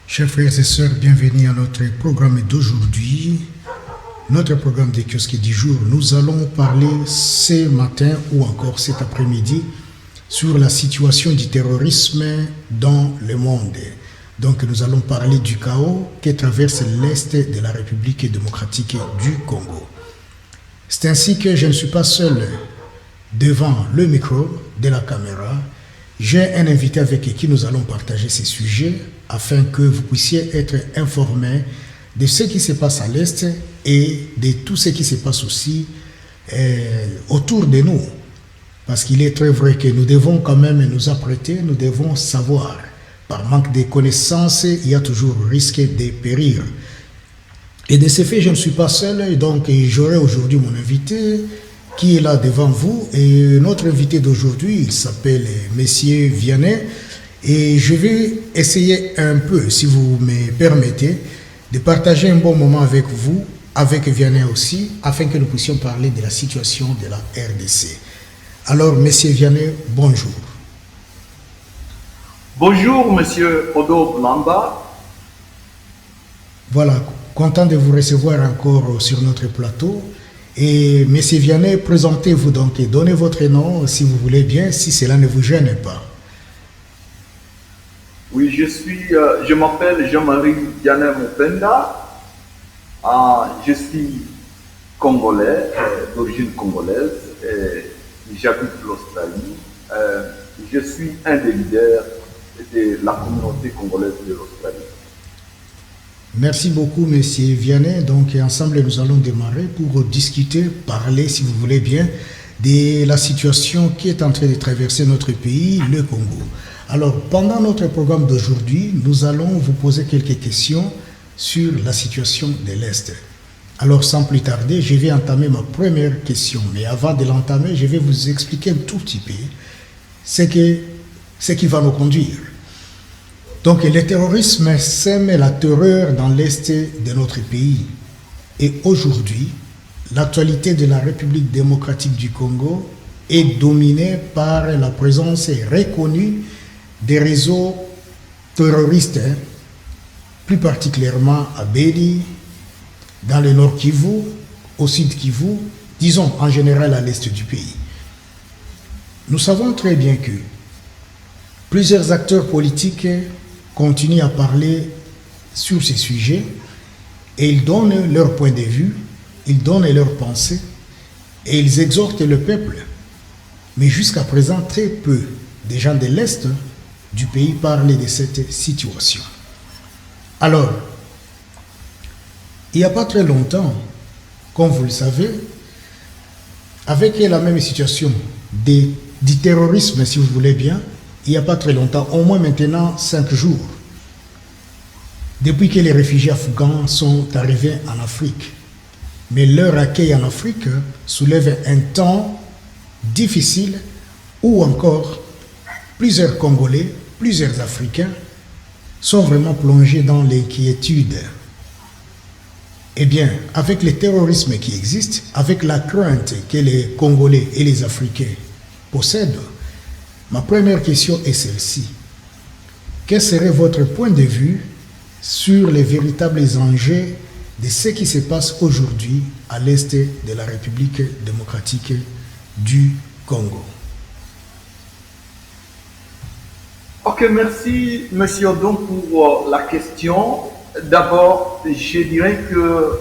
Chers frères et sœurs, bienvenue à notre programme d'aujourd'hui. Notre programme des kiosques du jour, nous allons parler ce matin ou encore cet après-midi sur la situation du terrorisme dans le monde. Donc nous allons parler du chaos qui traverse l'Est de la République démocratique du Congo. C'est ainsi que je ne suis pas seul devant le micro de la caméra. J'ai un invité avec qui nous allons partager ces sujets afin que vous puissiez être informés de ce qui se passe à l'Est et de tout ce qui se passe aussi autour de nous. Parce qu'il est très vrai que nous devons quand même nous apprêter, nous devons savoir. Par manque de connaissances, il y a toujours risque de périr. Et de ce fait, je ne suis pas seul, et donc j'aurai aujourd'hui mon invité qui est là devant vous. Et notre invité d'aujourd'hui, il s'appelle Monsieur Vianney. Et je vais essayer un peu, si vous me permettez, de partager un bon moment avec vous, avec Vianney aussi, afin que nous puissions parler de la situation de la RDC. Alors, Monsieur Vianney, bonjour. Bonjour, Monsieur Odo Blamba. Voilà, content de vous recevoir encore sur notre plateau. Et Monsieur Vianney, présentez-vous donc et donnez votre nom, si vous voulez bien, si cela ne vous gêne pas. Oui, je m'appelle Jean-Marie Vianney Mopenda. Je suis congolais, d'origine congolaise, et j'habite l'Australie. Je suis un des leaders de la communauté congolaise de l'Australie. Merci beaucoup, Monsieur Vianney. Donc, ensemble, nous allons démarrer pour discuter, parler, si vous voulez bien, de la situation qui est en train de traverser notre pays, le Congo. Alors, pendant notre programme d'aujourd'hui, nous allons vous poser quelques questions sur la situation de l'Est. Alors, sans plus tarder, je vais entamer ma première question. Mais avant de l'entamer, je vais vous expliquer un tout petit peu ce qui va nous conduire. Donc, le terrorisme sème la terreur dans l'Est de notre pays. Et aujourd'hui, l'actualité de la République démocratique du Congo est dominée par la présence reconnue des réseaux terroristes, plus particulièrement à Beni, dans le nord Kivu, au sud Kivu, disons en général à l'est du pays. Nous savons très bien que plusieurs acteurs politiques continuent à parler sur ces sujets et ils donnent leur point de vue, ils donnent leurs pensées et ils exhortent le peuple. Mais jusqu'à présent, très peu de gens de l'Est du pays parlent de cette situation. Alors, il n'y a pas très longtemps, comme vous le savez, avec la même situation du terrorisme, si vous voulez bien, il n'y a pas très longtemps, au moins maintenant 5 jours, depuis que les réfugiés afghans sont arrivés en Afrique. Mais leur accueil en Afrique soulève un temps difficile où encore plusieurs Congolais, plusieurs Africains sont vraiment plongés dans l'inquiétude. Eh bien, avec le terrorisme qui existe, avec la crainte que les Congolais et les Africains possèdent, ma première question est celle-ci. Quel serait votre point de vue sur les véritables enjeux de ce qui se passe aujourd'hui à l'est de la République démocratique du Congo? Ok, merci Monsieur Odon pour la question. D'abord, je dirais que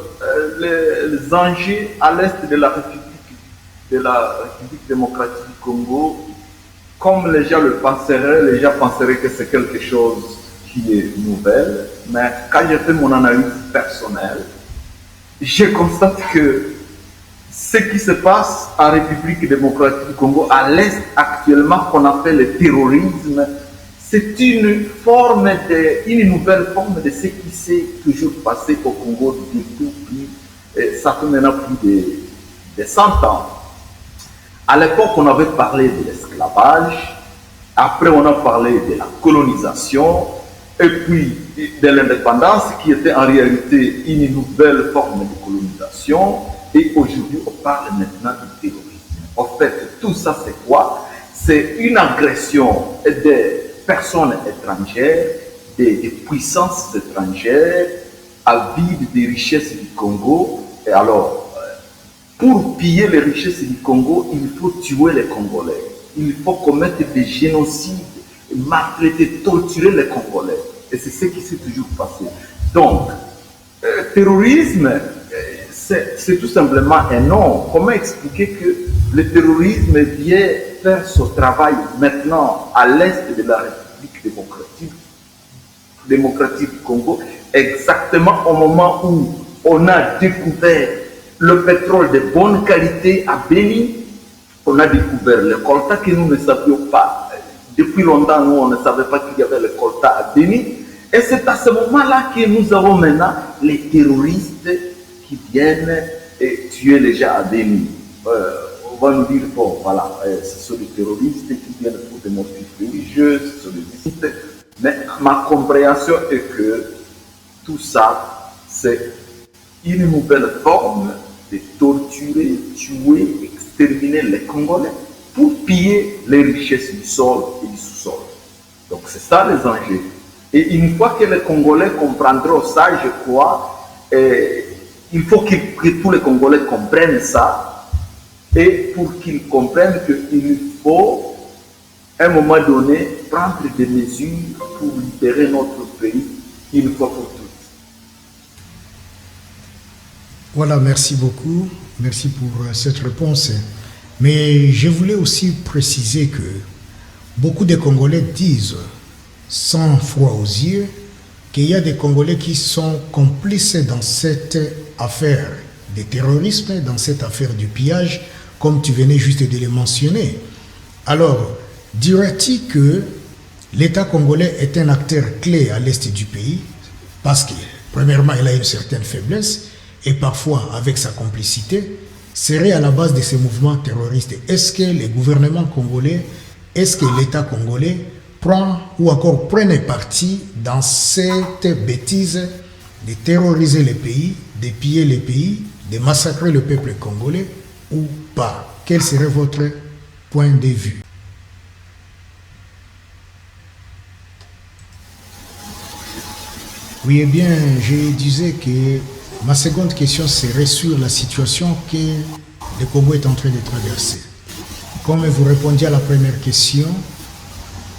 les enjeux à l'est de la République démocratique du Congo, comme les gens le penseraient, les gens penseraient que c'est quelque chose qui est nouvelle. Mais quand j'ai fait mon analyse personnelle, je constate que ce qui se passe en République démocratique du Congo, à l'est actuellement, qu'on appelle le terrorisme, c'est une nouvelle forme de ce qui s'est toujours passé au Congo depuis Et ça fait maintenant plus de 100 ans. À l'époque, on avait parlé de l'esclavage, après on a parlé de la colonisation, et puis de l'indépendance qui était en réalité une nouvelle forme de colonisation, et aujourd'hui on parle maintenant du terrorisme. En fait, tout ça c'est quoi? C'est une agression des personnes étrangères, des puissances étrangères, à vide des richesses du Congo. Et alors, pour piller les richesses du Congo, il faut tuer les Congolais. Il faut commettre des génocides, maltraiter, torturer les Congolais. Et c'est ce qui s'est toujours passé. Donc, terrorisme, c'est tout simplement un nom. Comment expliquer que le terrorisme vient faire son travail maintenant à l'est de la République démocratique du Congo, exactement au moment où on a découvert le pétrole de bonne qualité à Béni, on a découvert le coltan que nous ne savions pas. Depuis longtemps, nous, on ne savait pas qu'il y avait le coltan à Béni. Et c'est à ce moment-là que nous avons maintenant les terroristes qui viennent tuer les gens à Béni. On va nous dire, bon, voilà, ce sont des terroristes qui viennent pour des motifs religieux, ce sont des disciples. Mais ma compréhension est que tout ça, c'est une nouvelle forme de torturer, tuer, exterminer les Congolais pour piller les richesses du sol et du sous-sol. Donc c'est ça les enjeux. Et une fois que les Congolais comprendront ça, je crois, il faut que tous les Congolais comprennent ça. Et pour qu'ils comprennent qu'il faut, à un moment donné, prendre des mesures pour libérer notre pays une fois pour toutes. Voilà, merci beaucoup. Merci pour cette réponse. Mais je voulais aussi préciser que beaucoup de Congolais disent, sans froid aux yeux, qu'il y a des Congolais qui sont complices dans cette affaire de terrorisme, dans cette affaire du pillage, comme tu venais juste de le mentionner. Alors, dirais-tu que l'État congolais est un acteur clé à l'est du pays parce que, premièrement, il a une certaine faiblesse et parfois, avec sa complicité, serait à la base de ces mouvements terroristes. Est-ce que le gouvernement congolais, est-ce que l'État congolais prend ou encore prenait parti dans cette bêtise de terroriser les pays, de piller les pays, de massacrer le peuple congolais ou pas? Quel serait votre point de vue? Oui, eh bien, je disais que ma seconde question serait sur la situation que le Congo est en train de traverser. Comme vous répondiez à la première question,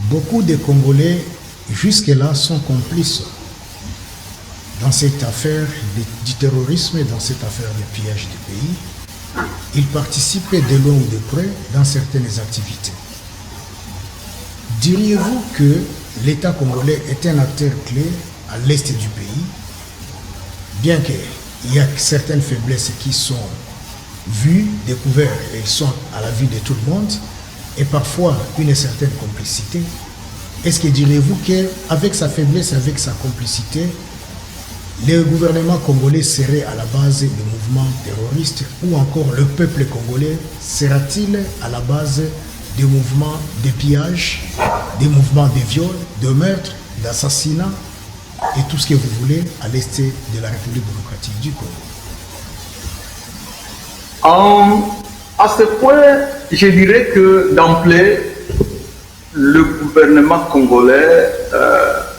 beaucoup de Congolais jusque-là sont complices dans cette affaire du terrorisme et dans cette affaire de pillage du pays. Ils participent de loin ou de près dans certaines activités. Diriez-vous que l'État congolais est un acteur clé à l'est du pays, bien qu'il y a certaines faiblesses qui sont vues, découvertes et sont à la vue de tout le monde, et parfois une certaine complicité? Est-ce que diriez-vous qu'avec sa faiblesse, avec sa complicité, le gouvernement congolais serait à la base des mouvements terroristes ou encore le peuple congolais sera-t-il à la base des mouvements de pillage, des mouvements de viol, de meurtre, d'assassinat et tout ce que vous voulez à l'est de la République démocratique du Congo? À ce point, je dirais que d'emblée, le gouvernement congolais,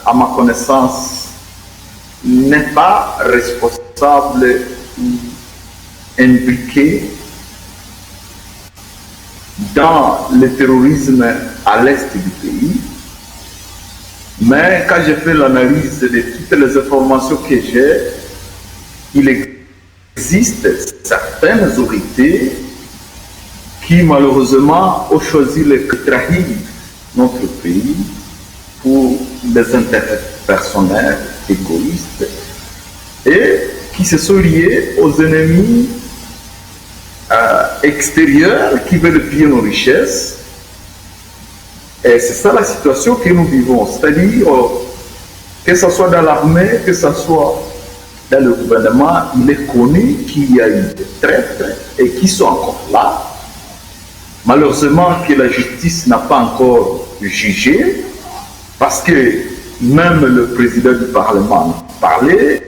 à ma connaissance, n'est pas responsable ou impliqué dans le terrorisme à l'est du pays. Mais quand j'ai fait l'analyse de toutes les informations que j'ai, il existe certaines autorités qui malheureusement ont choisi de trahir notre pays pour des intérêts personnels, égoïstes, et qui se sont liés aux ennemis extérieurs qui veulent piller nos richesses. Et c'est ça la situation que nous vivons, c'est-à-dire que ce soit dans l'armée, que ce soit dans le gouvernement, il est connu qu'il y a eu des traîtres et qui sont encore là. Malheureusement que la justice n'a pas encore jugé, parce que même le président du Parlement parlait,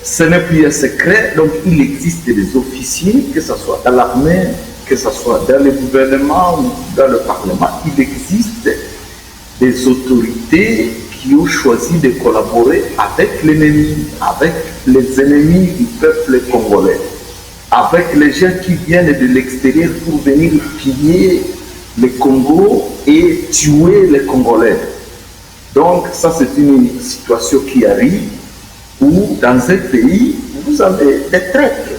ce n'est plus un secret, donc il existe des officiers, que ce soit dans l'armée, que ce soit dans le gouvernement ou dans le Parlement, il existe des autorités qui ont choisi de collaborer avec l'ennemi, avec les ennemis du peuple congolais, avec les gens qui viennent de l'extérieur pour venir piller le Congo et tuer les Congolais. Donc ça, c'est une situation qui arrive où dans un pays, vous avez des traîtres.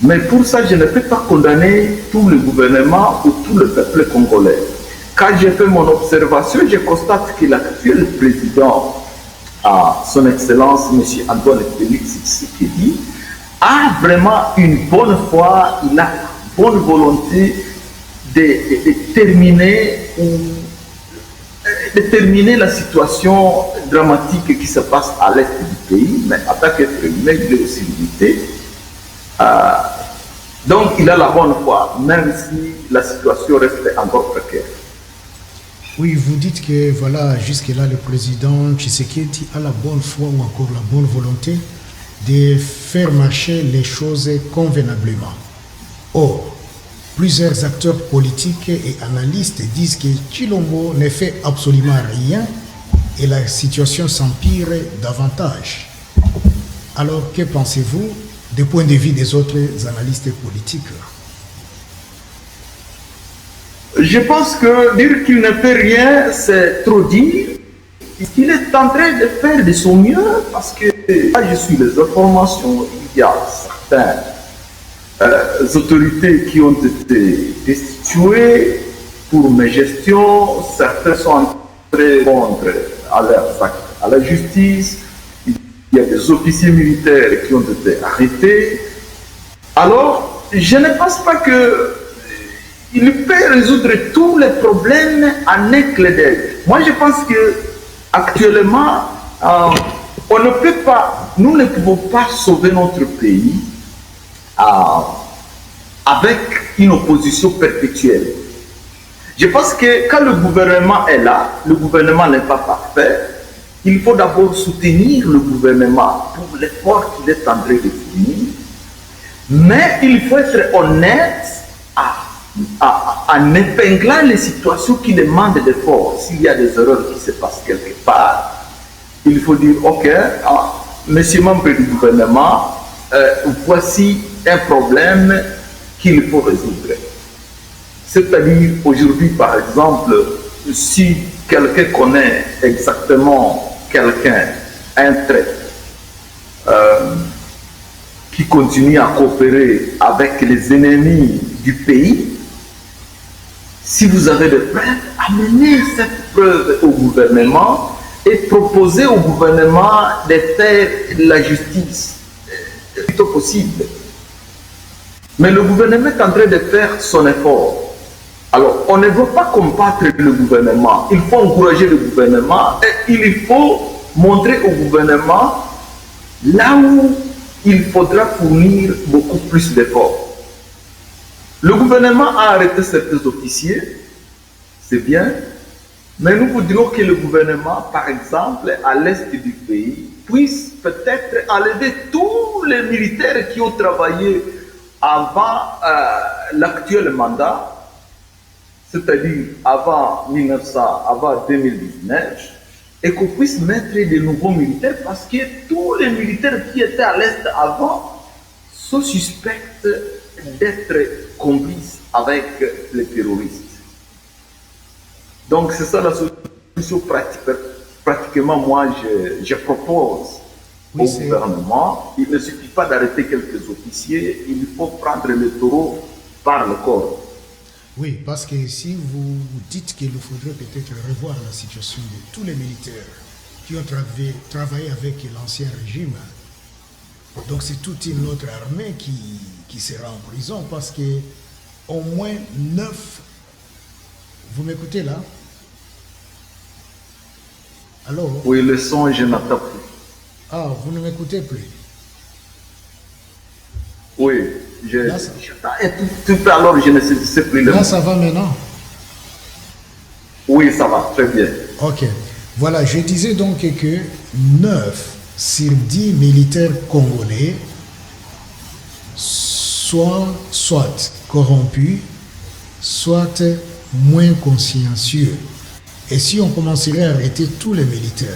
Mais pour ça, je ne peux pas condamner tout le gouvernement ou tout le peuple congolais. Quand j'ai fait mon observation, je constate que l'actuel président, son Excellence, M. Antoine Félix Tshisekedi, a vraiment une bonne foi, il a une bonne volonté de terminer la situation dramatique qui se passe à l'est du pays, mais en tant qu'être humain, il est aussi limité. Donc il a la bonne foi, même si la situation reste encore précaire. Oui, vous dites que voilà, jusque-là, le président Tshisekedi a la bonne foi ou encore la bonne volonté de faire marcher les choses convenablement. Or, plusieurs acteurs politiques et analystes disent que Tshilombo ne fait absolument rien et la situation s'empire davantage. Alors, que pensez-vous du point de vue des autres analystes politiques? Je pense que dire qu'il ne fait rien, c'est trop dire. Il est en train de faire de son mieux parce que là, je suis les informations, il y a certaines autorités qui ont été destituées pour mes gestions, certains sont en train de répondre à la justice, il y a des officiers militaires qui ont été arrêtés. Alors, je ne pense pas qu'il peut résoudre tous les problèmes en un clin d'œil. Moi, je pense que actuellement, on ne peut pas, nous ne pouvons pas sauver notre pays avec une opposition perpétuelle. Je pense que quand le gouvernement est là, le gouvernement n'est pas parfait, il faut d'abord soutenir le gouvernement pour l'effort qu'il est en train de fournir, mais il faut être honnête en épinglant les situations qui demandent d'efforts. S'il y a des erreurs qui se passent quelque part, il faut dire, ok, monsieur membre du gouvernement, voici un problème qu'il faut résoudre. C'est-à-dire, aujourd'hui, par exemple, si quelqu'un connaît exactement quelqu'un, un trait, qui continue à coopérer avec les ennemis du pays, si vous avez des preuves, amenez cette preuve au gouvernement et proposez au gouvernement de faire la justice le plus tôt possible. Mais le gouvernement est en train de faire son effort. Alors, on ne veut pas combattre le gouvernement. Il faut encourager le gouvernement et il faut montrer au gouvernement là où il faudra fournir beaucoup plus d'efforts. Le gouvernement a arrêté certains officiers, c'est bien, mais nous voudrions que le gouvernement, par exemple, à l'est du pays, puisse peut-être enlever tous les militaires qui ont travaillé avant l'actuel mandat, c'est-à-dire avant 2019, et qu'on puisse mettre de nouveaux militaires parce que tous les militaires qui étaient à l'est avant sont suspects d'être complices avec les terroristes. Donc c'est ça la solution pratique. Pratiquement, moi, je propose au gouvernement, il ne suffit pas d'arrêter quelques officiers, il faut prendre le taureau par le corps. Oui, parce que si vous dites qu'il faudrait peut-être revoir la situation de tous les militaires qui ont travaillé avec l'ancien régime, donc c'est toute une autre armée qui sera en prison parce que au moins 9, vous m'écoutez là? Alors, oui, le son, je n'entends plus. Ah, vous ne m'écoutez plus. Oui, Là, ça, et tout à l'heure, je ne sais plus le là, mot. ça va maintenant. Oui, ça va, très bien. Ok. Voilà, je disais donc que 9 sur 10 militaires congolais soient soit corrompus, soit moins consciencieux. Et si on commencerait à arrêter tous les militaires,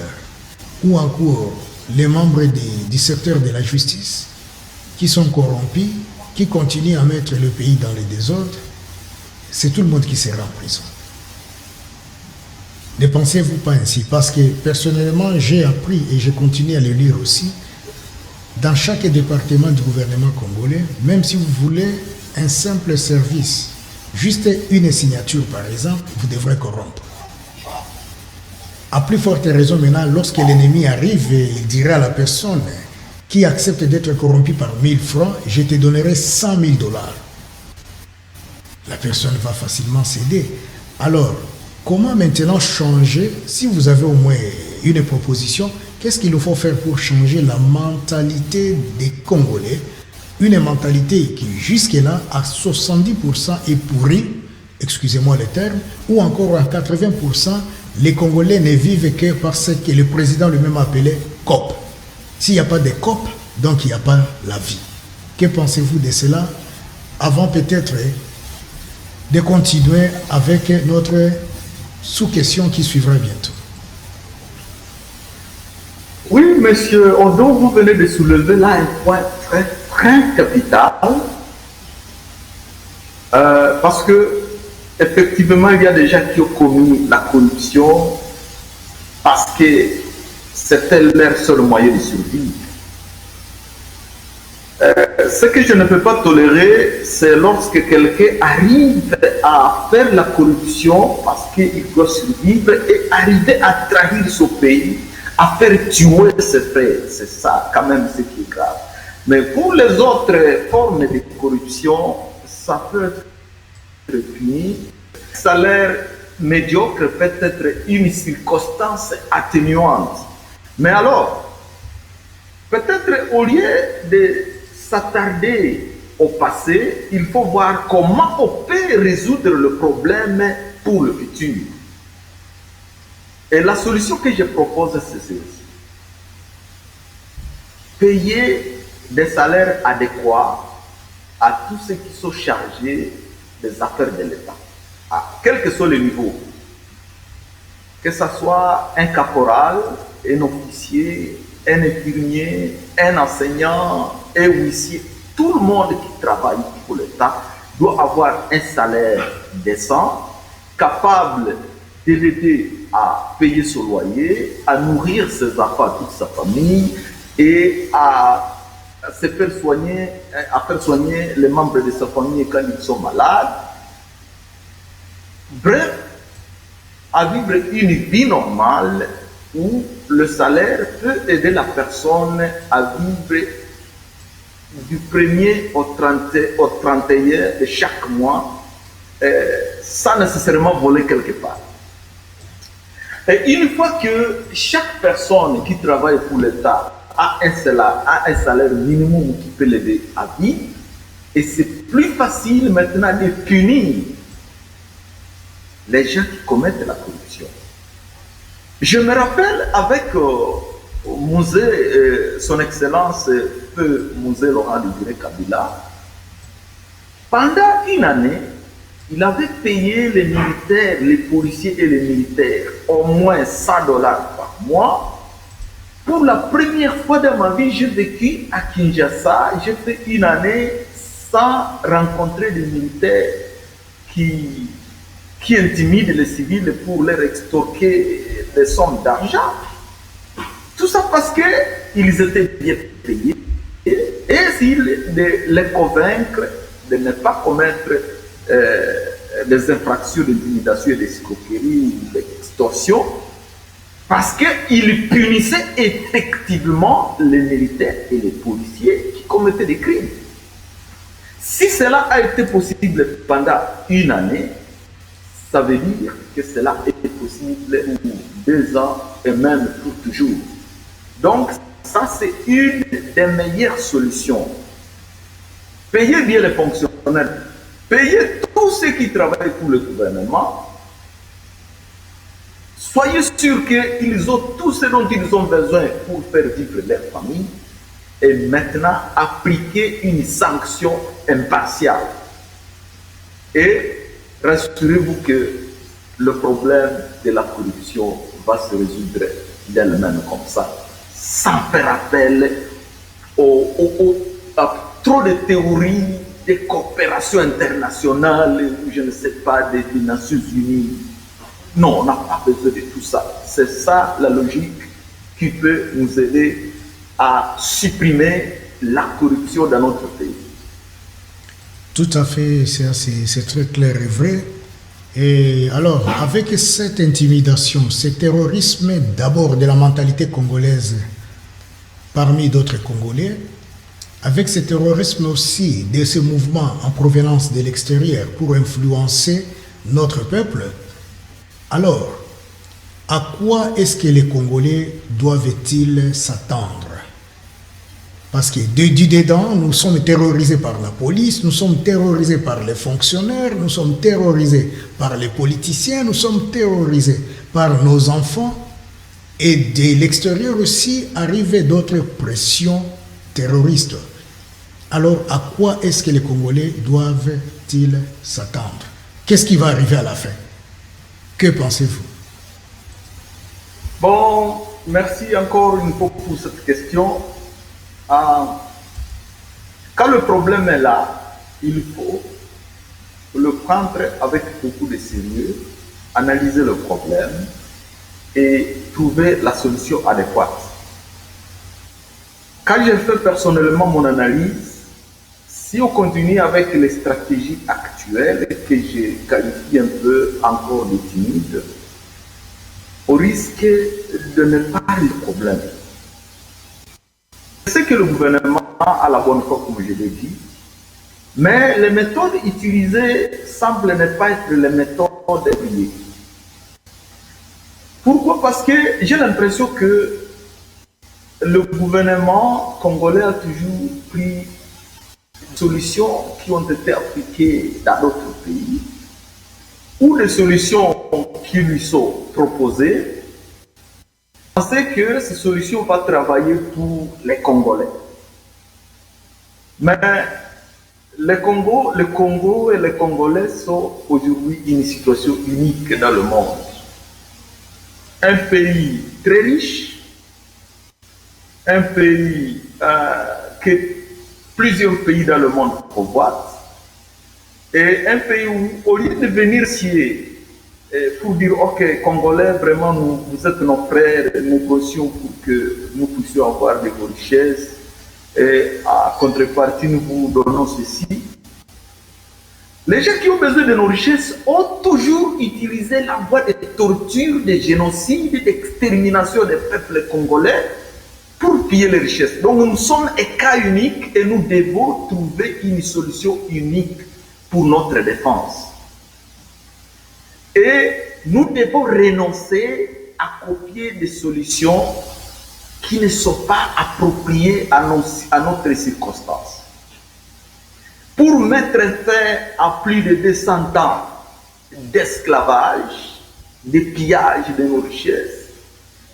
ou encore les membres du secteur de la justice, qui sont corrompus, qui continuent à mettre le pays dans le désordre, c'est tout le monde qui sera en prison. Ne pensez-vous pas ainsi? Parce que personnellement, j'ai appris et je continue à le lire aussi, dans chaque département du gouvernement congolais, même si vous voulez un simple service, juste une signature par exemple, vous devrez corrompre. À plus forte raison maintenant, lorsque l'ennemi arrive, il dira à la personne qui accepte d'être corrompu par 1000 francs, je te donnerai 100 000 dollars. La personne va facilement céder. Alors, comment maintenant changer, si vous avez au moins une proposition, qu'est-ce qu'il faut faire pour changer la mentalité des Congolais? Une mentalité qui jusque-là, à 70% est pourrie, excusez-moi le terme, ou encore à 80%, les Congolais ne vivent que parce que le président lui-même appelait COP. S'il n'y a pas de COP, donc il n'y a pas la vie. Que pensez-vous de cela? Avant peut-être de continuer avec notre sous-question qui suivra bientôt. Oui, monsieur Odo, vous venez de soulever là un point très, très capital. Parce que, effectivement, il y a des gens qui ont commis la corruption parce que c'était leur seul moyen de survivre. Ce que je ne peux pas tolérer, c'est lorsque quelqu'un arrive à faire la corruption parce qu'il doit survivre et arriver à trahir son pays, à faire tuer ses frères. C'est ça quand même ce qui est grave. Mais pour les autres formes de corruption, ça peut être puni. Salaire médiocre peut être une circonstance atténuante. Mais alors, peut-être au lieu de s'attarder au passé, il faut voir comment on peut résoudre le problème pour le futur. Et la solution que je propose, c'est ceci. Payer des salaires adéquats à tous ceux qui sont chargés des affaires de l'État, à quel que soit le niveau. Que ce soit un caporal, un officier, un infirmier, un enseignant, un huissier, tout le monde qui travaille pour l'État doit avoir un salaire décent, capable de l'aider à payer son loyer, à nourrir ses enfants, toute sa famille et à se faire soigner, à faire soigner les membres de sa famille quand ils sont malades. Bref, à vivre une vie normale où le salaire peut aider la personne à vivre du 1er au 31 de chaque mois sans nécessairement voler quelque part. Et une fois que chaque personne qui travaille pour l'État a un salaire minimum qui peut l'aider à vivre, et c'est plus facile maintenant de punir les gens qui commettent la corruption. Je me rappelle avec son Excellence Feu Mosé Laurent Désiré Kabila, pendant une année, il avait payé les militaires, les policiers et les militaires au moins 100 dollars par mois. Pour la première fois dans ma vie, j'ai vécu à Kinshasa, j'ai fait une année sans rencontrer des militaires qui intimident les civils pour leur extorquer des sommes d'argent. Tout ça parce qu'ils étaient bien payés et essayer de les convaincre de ne pas commettre des infractions d'intimidation et d'escroquerie ou d'extorsion, parce qu'ils punissaient effectivement les militaires et les policiers qui commettaient des crimes. Si cela a été possible pendant une année, ça veut dire que cela est possible pour 2 ans et même pour toujours. Donc, Ça, c'est une des meilleures solutions. Payez bien les fonctionnaires, payez tous ceux qui travaillent pour le gouvernement. Soyez sûrs qu'ils ont tout ce dont ils ont besoin pour faire vivre leur famille. Et maintenant, appliquer une sanction impartiale. Et rassurez-vous que le problème de la corruption va se résoudre d'elle-même comme ça, sans faire appel à trop de théories, de coopération internationale, ou je ne sais pas, des Nations Unies. Non, on n'a pas besoin de tout ça. C'est ça la logique qui peut nous aider à supprimer la corruption dans notre pays. Tout à fait, c'est très clair et vrai. Et alors, avec cette intimidation, ce terrorisme d'abord de la mentalité congolaise parmi d'autres Congolais, avec ce terrorisme aussi de ce mouvement en provenance de l'extérieur pour influencer notre peuple, alors, à quoi est-ce que les Congolais doivent-ils s'attendre? Parce que du dedans, nous sommes terrorisés par la police, nous sommes terrorisés par les fonctionnaires, nous sommes terrorisés par les politiciens, nous sommes terrorisés par nos enfants. Et de l'extérieur aussi arrivent d'autres pressions terroristes. Alors, à quoi est-ce que les Congolais doivent-ils s'attendre? Qu'est-ce qui va arriver à la fin? Que pensez-vous? Bon, merci encore une fois pour cette question. Quand le problème est là, il faut le prendre avec beaucoup de sérieux, analyser le problème et trouver la solution adéquate. Quand j'ai fait personnellement mon analyse, si on continue avec les stratégies actuelles que je qualifie un peu encore de timides, on risque de ne pas régler le problème. C'est que le gouvernement a la bonne foi, comme je l'ai dit, mais les méthodes utilisées semblent ne pas être les méthodes dédiées. Pourquoi? Parce que j'ai l'impression que le gouvernement congolais a toujours pris des solutions qui ont été appliquées dans d'autres pays, ou des solutions qui lui sont proposées. On sait que ces solutions vont travailler pour les Congolais. Mais le Congo et les Congolais sont aujourd'hui une situation unique dans le monde. Un pays très riche, un pays que plusieurs pays dans le monde convoitent, et un pays où, au lieu de venir ici pour dire, ok, Congolais, vraiment, vous êtes nos frères, négocions pour que nous puissions avoir de vos richesses, et à contrepartie, nous vous donnons ceci. Les gens qui ont besoin de nos richesses ont toujours utilisé la voie de torture, de génocide, d'extermination des peuples congolais pour piller les richesses. Donc nous sommes un cas unique et nous devons trouver une solution unique pour notre défense. Et nous devons renoncer à copier des solutions qui ne sont pas appropriées à notre circonstance. Pour mettre fin à plus de 200 ans d'esclavage, de pillage de nos richesses,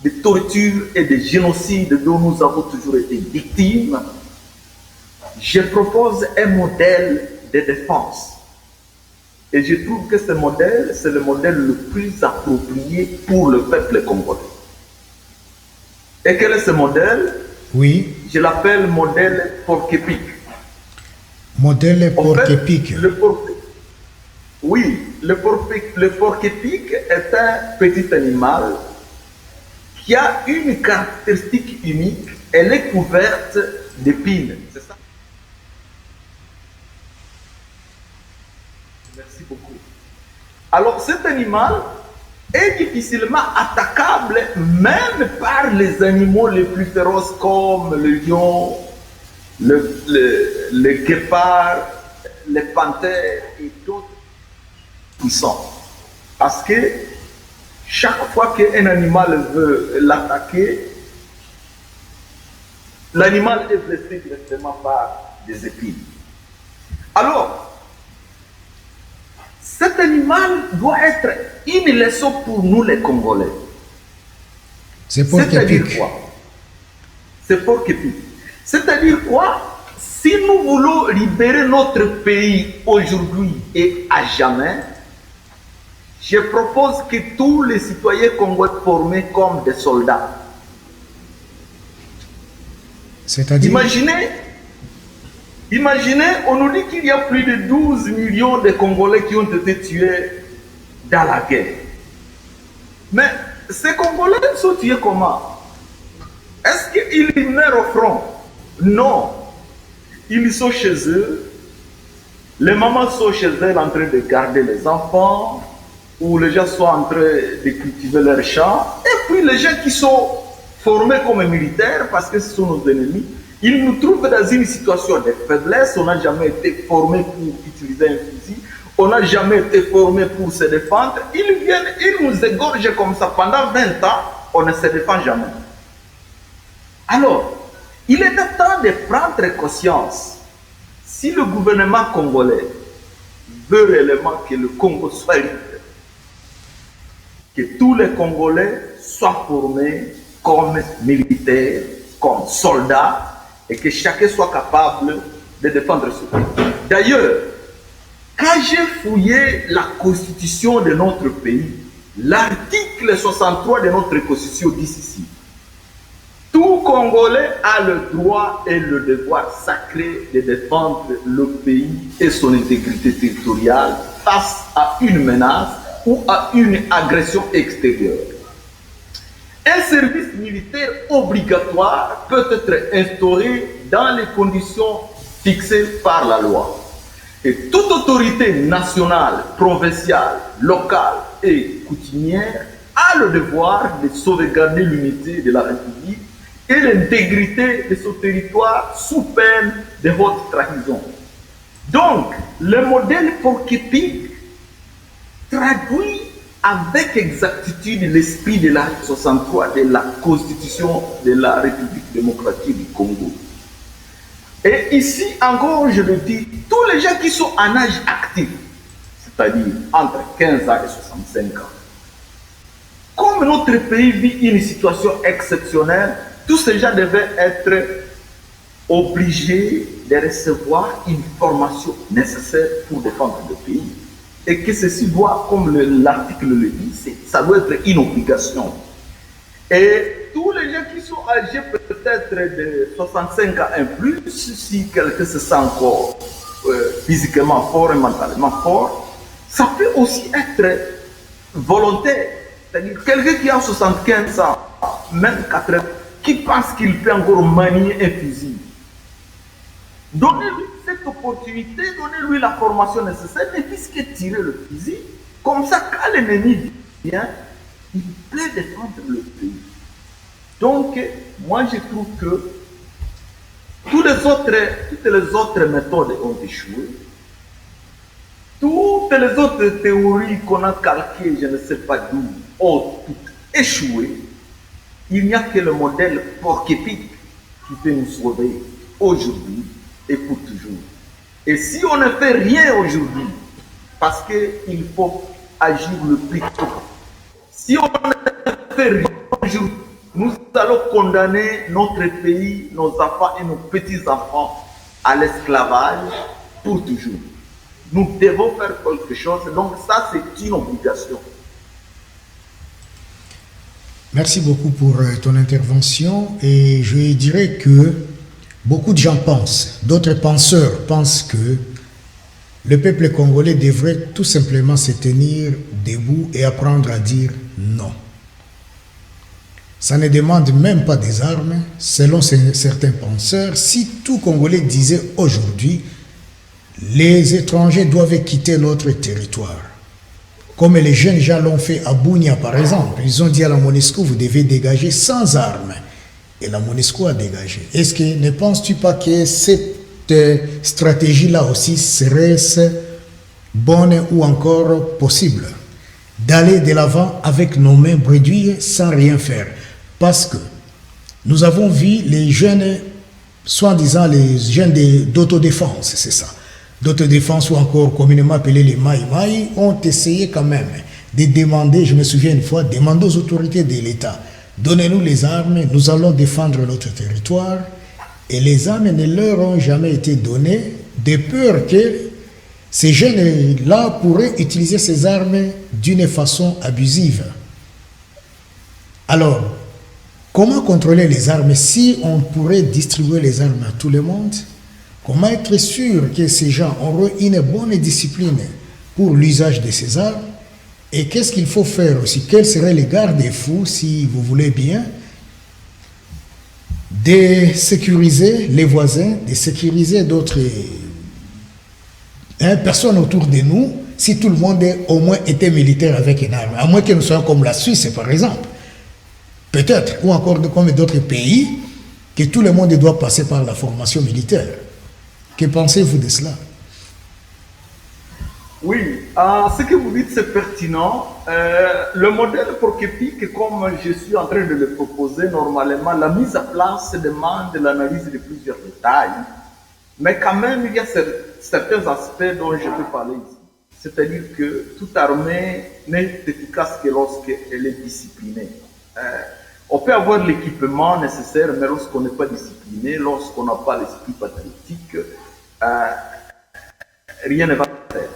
de torture et de génocide dont nous avons toujours été victimes, je propose un modèle de défense. Et je trouve que ce modèle, c'est le modèle le plus approprié pour le peuple congolais. Et quel est ce modèle? Oui. Je l'appelle modèle porc-épic. Modèle porc-épic. Oui, le porc-épic est un petit animal qui a une caractéristique unique. Elle est couverte d'épines. C'est ça? Merci beaucoup. Alors cet animal est difficilement attaquable même par les animaux les plus féroces comme le lion, le guépard, les panthères et d'autres puissants. Parce que chaque fois qu'un animal veut l'attaquer, L'animal est blessé directement par des épines. Alors, cet animal doit être une leçon pour nous les Congolais. C'est-à-dire quoi? C'est pour que c'est-à-dire quoi? Si nous voulons libérer notre pays aujourd'hui et à jamais, je propose que tous les citoyens congolais soient formés comme des soldats. C'est-à-dire? Imaginez, on nous dit qu'il y a plus de 12 millions de Congolais qui ont été tués dans la guerre. Mais ces Congolais sont tués comment? Est-ce qu'ils meurent au front? Non. Ils sont chez eux. Les mamans sont chez elles en train de garder les enfants, ou les gens sont en train de cultiver leurs champs. Et puis les gens qui sont formés comme militaires, parce que ce sont nos ennemis, ils nous trouvent dans une situation de faiblesse. On n'a jamais été formés pour utiliser un fusil. On n'a jamais été formés pour se défendre. Ils viennent, ils nous égorgent comme ça pendant 20 ans. On ne se défend jamais. Alors, il est temps de prendre conscience. Si le gouvernement congolais veut réellement que le Congo soit libre, que tous les Congolais soient formés comme militaires, comme soldats, et que chacun soit capable de défendre ce pays. D'ailleurs, quand j'ai fouillé la constitution de notre pays, l'article 63 de notre constitution dit ceci: tout Congolais a le droit et le devoir sacré de défendre le pays et son intégrité territoriale face à une menace ou à une agression extérieure. Un service militaire obligatoire peut être instauré dans les conditions fixées par la loi. Et toute autorité nationale, provinciale, locale et coutumière a le devoir de sauvegarder l'unité de la République et l'intégrité de son territoire sous peine de haute trahison. Donc, le modèle Porc-Épic traduit avec exactitude l'esprit de l'article 63 de la Constitution de la République démocratique du Congo. Et ici encore, je le dis, tous les gens qui sont en âge actif, c'est-à-dire entre 15 ans et 65 ans, comme notre pays vit une situation exceptionnelle, tous ces gens devaient être obligés de recevoir une formation nécessaire pour défendre le pays. Et que ceci doit, comme l'article le dit, ça doit être une obligation. Et tous les gens qui sont âgés peut-être de 65 ans et plus, si quelqu'un se sent encore physiquement fort et mentalement fort, ça peut aussi être volontaire. C'est-à-dire quelqu'un qui a 75 ans, même 80, qui pense qu'il peut encore manier un fusil. Donnez-lui cette opportunité, donnez-lui la formation nécessaire, et puisque tirer le fusil, comme ça, quand l'ennemi vient, il peut défendre le pays. Donc, moi je trouve que toutes les autres méthodes ont échoué. Toutes les autres théories qu'on a calquées, je ne sais pas d'où, ont toutes échoué. Il n'y a que le modèle Porc-Épic qui peut nous sauver aujourd'hui et pour toujours. Et si on ne fait rien aujourd'hui, parce qu'il faut agir le plus tôt, si on ne fait rien aujourd'hui, nous allons condamner notre pays, nos enfants et nos petits-enfants à l'esclavage pour toujours. Nous devons faire quelque chose, donc ça c'est une obligation. Merci beaucoup pour ton intervention et je dirais que beaucoup de gens pensent, d'autres penseurs pensent que le peuple congolais devrait tout simplement se tenir debout et apprendre à dire non. Ça ne demande même pas des armes. Selon certains penseurs, si tout Congolais disait aujourd'hui, les étrangers doivent quitter notre territoire. Comme les jeunes gens l'ont fait à Bunia par exemple. Ils ont dit à la MONUSCO, vous devez dégager sans armes. Et la MONUSCO a dégagé. Est-ce que ne penses-tu pas que cette stratégie-là aussi serait bonne ou encore possible? D'aller de l'avant avec nos mains bredouilles sans rien faire. Parce que nous avons vu les jeunes soi-disant les jeunes d'autodéfense, c'est ça, d'autodéfense ou encore communément appelés les Maï, ont essayé quand même de demander, je me souviens une fois, demander aux autorités de l'État, donnez-nous les armes, nous allons défendre notre territoire. Et les armes ne leur ont jamais été données, de peur que ces jeunes-là pourraient utiliser ces armes d'une façon abusive. Alors, comment contrôler les armes si on pourrait distribuer les armes à tout le monde? Comment être sûr que ces gens auront une bonne discipline pour l'usage de ces armes? Et qu'est-ce qu'il faut faire aussi? Quels seraient les garde-fous, si vous voulez bien, de sécuriser les voisins, de sécuriser d'autres personnes autour de nous, si tout le monde au moins était militaire avec une arme, à moins que nous soyons comme la Suisse par exemple, peut-être, ou encore comme d'autres pays, que tout le monde doit passer par la formation militaire. Que pensez-vous de cela? Oui, ce que vous dites c'est pertinent. Le modèle pour Kepik, comme je suis en train de le proposer, normalement, la mise à place demande l'analyse de plusieurs détails. Mais quand même, il y a certains aspects dont je peux parler ici. C'est-à-dire que toute armée n'est efficace que lorsqu'elle est disciplinée. On peut avoir l'équipement nécessaire, mais lorsqu'on n'est pas discipliné, lorsqu'on n'a pas l'esprit patriotique, rien ne va faire.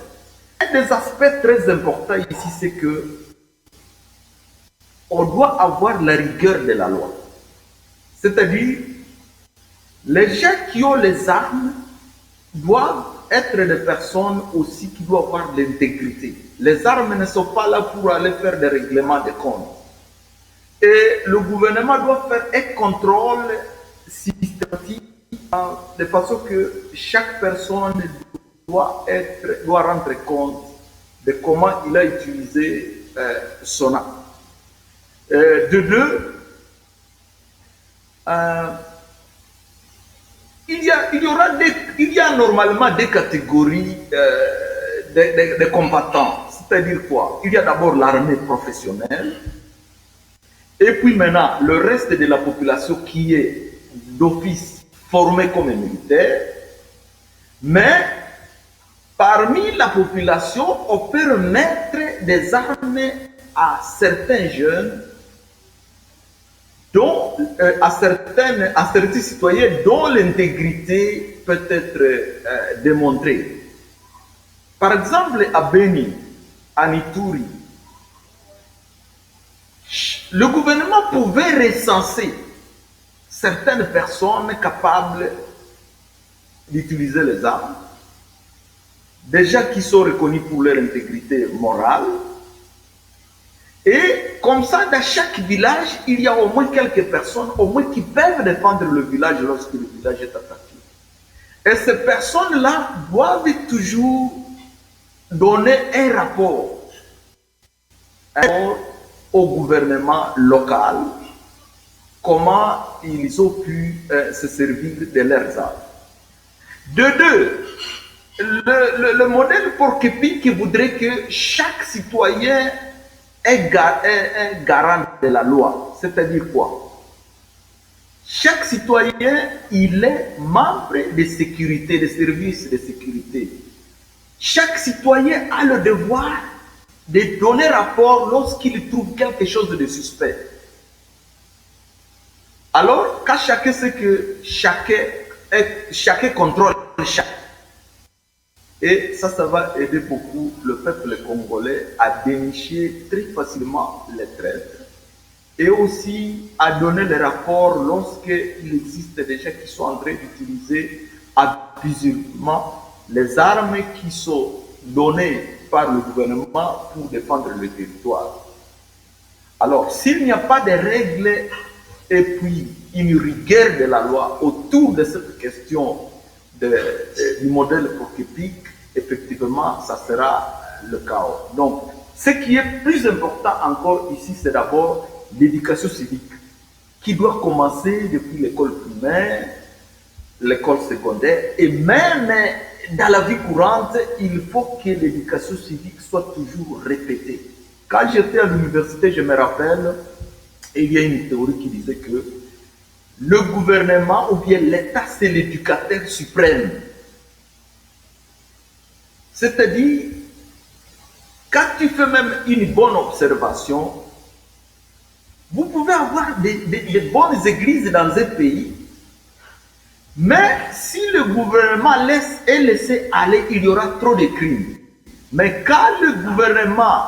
Un des aspects très importants ici, c'est que on doit avoir la rigueur de la loi. C'est-à-dire, les gens qui ont les armes doivent être des personnes aussi qui doivent avoir l'intégrité. Les armes ne sont pas là pour aller faire des règlements de comptes. Et le gouvernement doit faire un contrôle systématique de façon que chaque personne doit rendre compte de comment il a utilisé son arme. De deux, il y a normalement des catégories de combattants. C'est-à-dire quoi? Il y a d'abord l'armée professionnelle, et puis maintenant le reste de la population qui est d'office formée comme militaire. Mais parmi la population, on peut remettre des armes à certains jeunes, à certains citoyens dont l'intégrité peut être démontrée. Par exemple, à Beni, à Ituri, le gouvernement pouvait recenser certaines personnes capables d'utiliser les armes, déjà qui sont reconnues pour leur intégrité morale. Et comme ça, dans chaque village, il y a au moins quelques personnes, au moins qui peuvent défendre le village lorsque le village est attaqué. Et ces personnes-là doivent toujours donner un rapport au gouvernement local, comment ils ont pu se servir de leurs armes. De deux, le modèle pour Kepik voudrait que chaque citoyen est garant de la loi. C'est-à-dire quoi? Chaque citoyen, il est membre de sécurité, des services de sécurité. Chaque citoyen a le devoir de donner rapport lorsqu'il trouve quelque chose de suspect. Alors, quand chacun sait que chacun contrôle chacun. Et ça va aider beaucoup le peuple congolais à dénicher très facilement les traîtres et aussi à donner les rapports lorsqu'il existe des gens qui sont en train d'utiliser abusivement les armes qui sont données par le gouvernement pour défendre le territoire. Alors, s'il n'y a pas de règles et puis une rigueur de la loi autour de cette question du modèle pour Kepik, effectivement, ça sera le chaos. Donc, ce qui est plus important encore ici, c'est d'abord l'éducation civique, qui doit commencer depuis l'école primaire, l'école secondaire, et même dans la vie courante, il faut que l'éducation civique soit toujours répétée. Quand j'étais à l'université, je me rappelle, il y a une théorie qui disait que le gouvernement ou bien l'État, c'est l'éducateur suprême. C'est-à-dire, quand tu fais même une bonne observation, vous pouvez avoir des bonnes églises dans un pays, mais si le gouvernement est laissé aller, il y aura trop de crimes. Mais quand le gouvernement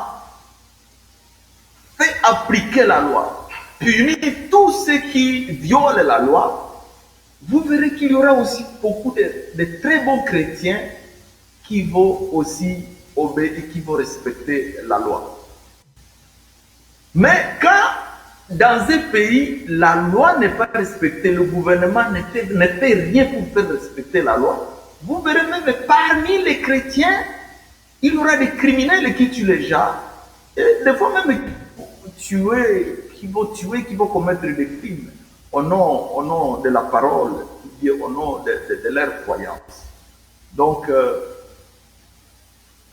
fait appliquer la loi, punit tous ceux qui violent la loi, vous verrez qu'il y aura aussi beaucoup de très bons chrétiens qui vont aussi obéir et qui vont respecter la loi. Mais quand dans un pays, la loi n'est pas respectée, le gouvernement ne fait rien pour faire respecter la loi, vous verrez même parmi les chrétiens, il y aura des criminels qui tuent les gens, et des fois même qui vont commettre des crimes au nom de la parole, au nom de leur croyance. Donc,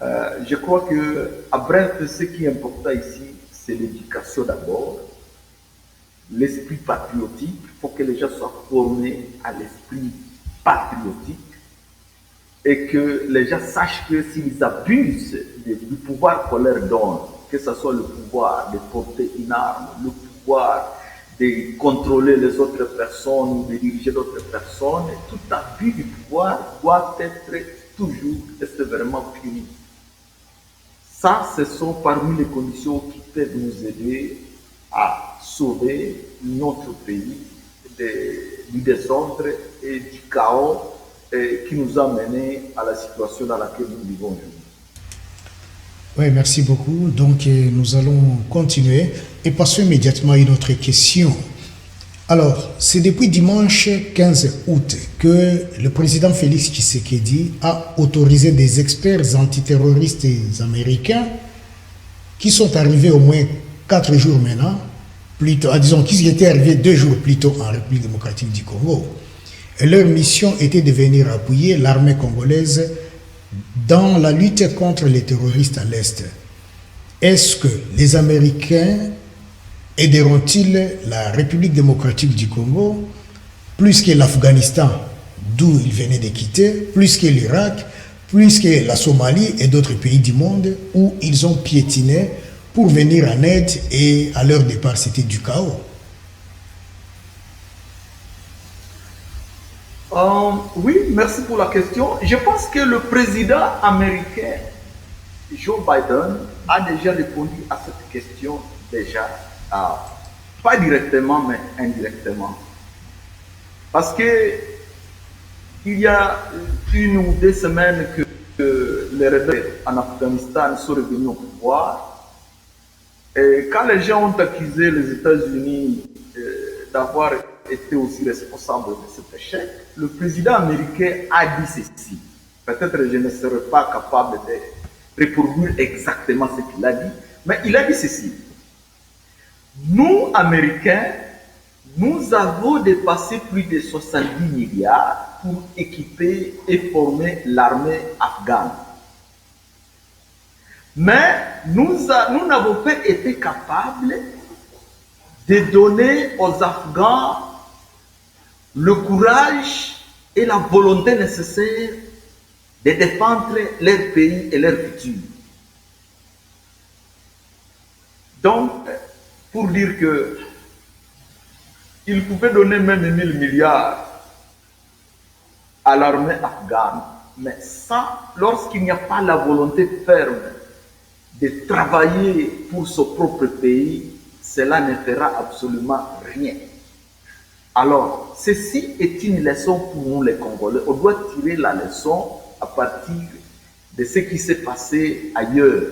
je crois qu'à bref, ce qui est important ici, c'est l'éducation d'abord, l'esprit patriotique. Il faut que les gens soient formés à l'esprit patriotique et que les gens sachent que s'ils abusent du pouvoir qu'on leur donne, que ce soit le pouvoir de porter une arme, le pouvoir de contrôler les autres personnes ou de diriger d'autres personnes, tout abus du pouvoir doit être toujours et sévèrement puni. Ça, ce sont parmi les conditions qui peuvent nous aider à sauver notre pays du désordre et du chaos qui nous a menés à la situation dans laquelle nous vivons aujourd'hui. Oui, merci beaucoup. Donc, nous allons continuer et passer immédiatement à une autre question. Alors, c'est depuis dimanche 15 août que le président Félix Tshisekedi a autorisé des experts antiterroristes américains qui sont arrivés au moins 4 jours maintenant, disons qu'ils étaient arrivés 2 jours plus tôt en République démocratique du Congo. Et leur mission était de venir appuyer l'armée congolaise dans la lutte contre les terroristes à l'Est. Est-ce que les Américains aideront-ils la République démocratique du Congo plus que l'Afghanistan, d'où ils venaient de quitter, plus que l'Irak, plus que la Somalie et d'autres pays du monde où ils ont piétiné pour venir en aide et à leur départ c'était du chaos? Oui, merci pour la question. Je pense que le président américain Joe Biden a déjà répondu à cette question déjà, pas directement mais indirectement. Parce que il y a 1 ou 2 semaines que les rebelles en Afghanistan sont revenus au pouvoir. Et quand les gens ont accusé les États-Unis d'avoir été aussi responsable de cet échec, le président américain a dit ceci. Peut-être que je ne serai pas capable de reproduire exactement ce qu'il a dit, mais il a dit ceci. Nous, Américains, nous avons dépassé plus de 70 milliards pour équiper et former l'armée afghane. Mais nous n'avons pas été capables de donner aux Afghans le courage et la volonté nécessaire de défendre leur pays et leur futur. Donc, pour dire que il pouvait donner même 1000 milliards à l'armée afghane, mais lorsqu'il n'y a pas la volonté ferme de travailler pour son propre pays, cela ne fera absolument rien. Alors, ceci est une leçon pour nous les Congolais. On doit tirer la leçon à partir de ce qui s'est passé ailleurs.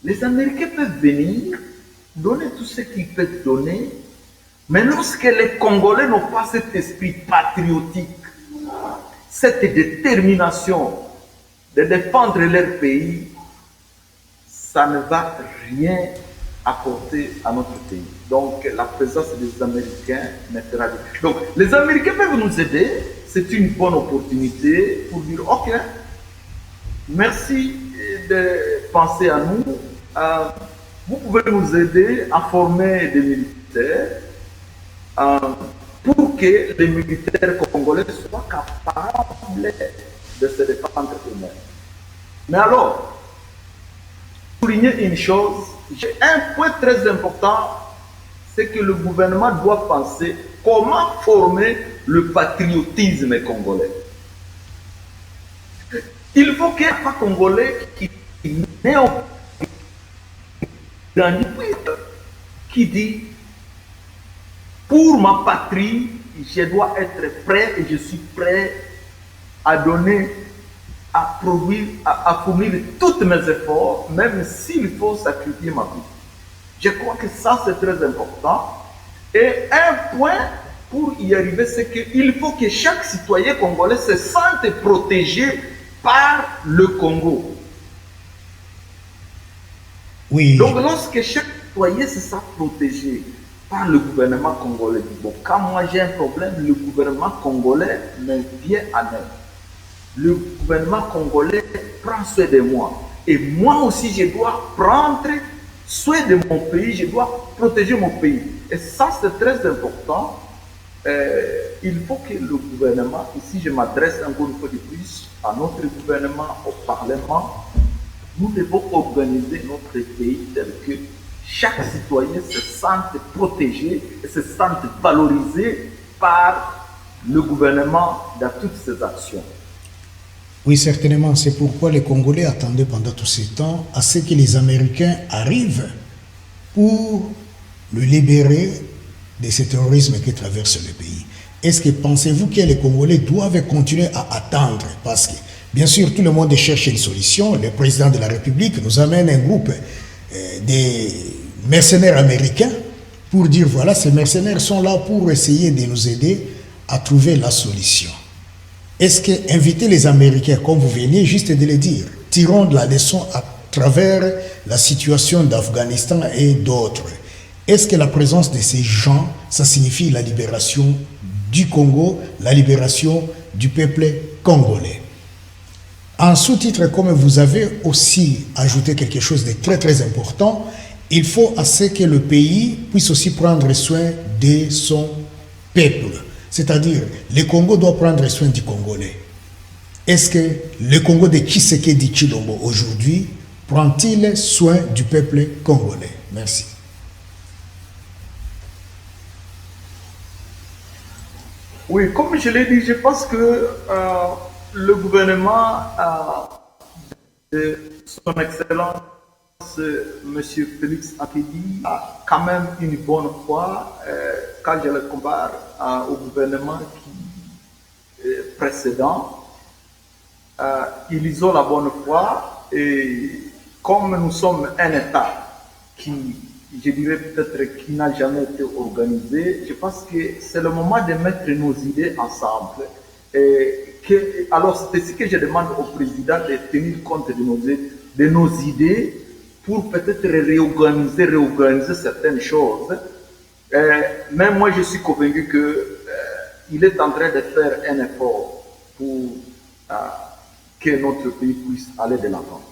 Les Américains peuvent venir, donner tout ce qu'ils peuvent donner, mais lorsque les Congolais n'ont pas cet esprit patriotique, cette détermination de défendre leur pays, ça ne va rien apporter à notre pays. Donc, la présence des Américains ne fera rien. Donc, les Américains peuvent nous aider. C'est une bonne opportunité pour dire, OK, merci de penser à nous. Vous pouvez nous aider à former des militaires pour que les militaires congolais soient capables de se défendre eux-mêmes. Mais alors, souligner une chose, j'ai un point très important, c'est que le gouvernement doit penser comment former le patriotisme congolais. Il faut qu'il y ait un Congolais qui naît au qui dit pour ma patrie, je dois être prêt et je suis prêt à donner, à produire, à fournir tous mes efforts, même s'il faut sacrifier ma vie. Je crois que ça c'est très important. Et un point pour y arriver, c'est qu'il faut que chaque citoyen congolais se sente protégé par le Congo. Oui. Donc lorsque chaque citoyen se sent protégé par le gouvernement congolais, bon, quand moi j'ai un problème, le gouvernement congolais me vient à aide. Le gouvernement congolais prend soin de moi. Et moi aussi, je dois prendre soin de mon pays, je dois protéger mon pays. Et ça, c'est très important. Il faut que le gouvernement, ici je m'adresse encore une fois de plus à notre gouvernement, au Parlement, nous devons organiser notre pays tel que chaque citoyen se sente protégé et se sente valorisé par le gouvernement dans toutes ses actions. Oui, certainement. C'est pourquoi les Congolais attendaient pendant tous ces temps à ce que les Américains arrivent pour le libérer de ce terrorisme qui traverse le pays. Est-ce que pensez-vous que les Congolais doivent continuer à attendre? Parce que, bien sûr, tout le monde cherche une solution. Le président de la République nous amène un groupe des mercenaires américains pour dire, voilà, ces mercenaires sont là pour essayer de nous aider à trouver la solution. Est-ce que inviter les Américains, comme vous venez juste de le dire, tirons de la leçon à travers la situation d'Afghanistan et d'autres, est-ce que la présence de ces gens, ça signifie la libération du Congo, la libération du peuple congolais? En sous-titre, comme vous avez aussi ajouté quelque chose de très très important, il faut à ce que le pays puisse aussi prendre soin de son peuple. C'est-à-dire, le Congo doit prendre soin du Congolais. Est-ce que le Congo de Tshisekedi Tshilombo aujourd'hui prend-il soin du peuple congolais? Merci. Oui, comme je l'ai dit, je pense que le gouvernement de son Excellence M. Félix Tshisekedi a quand même une bonne foi quand je le compare au gouvernement précédent. Ils ont la bonne foi et comme nous sommes un État qui, je dirais peut-être, qui n'a jamais été organisé, je pense que c'est le moment de mettre nos idées ensemble. Alors c'est ici que je demande au président de tenir compte de nos idées pour peut-être réorganiser certaines choses. Mais moi, je suis convaincu qu'il est en train de faire un effort pour que notre pays puisse aller de l'avant.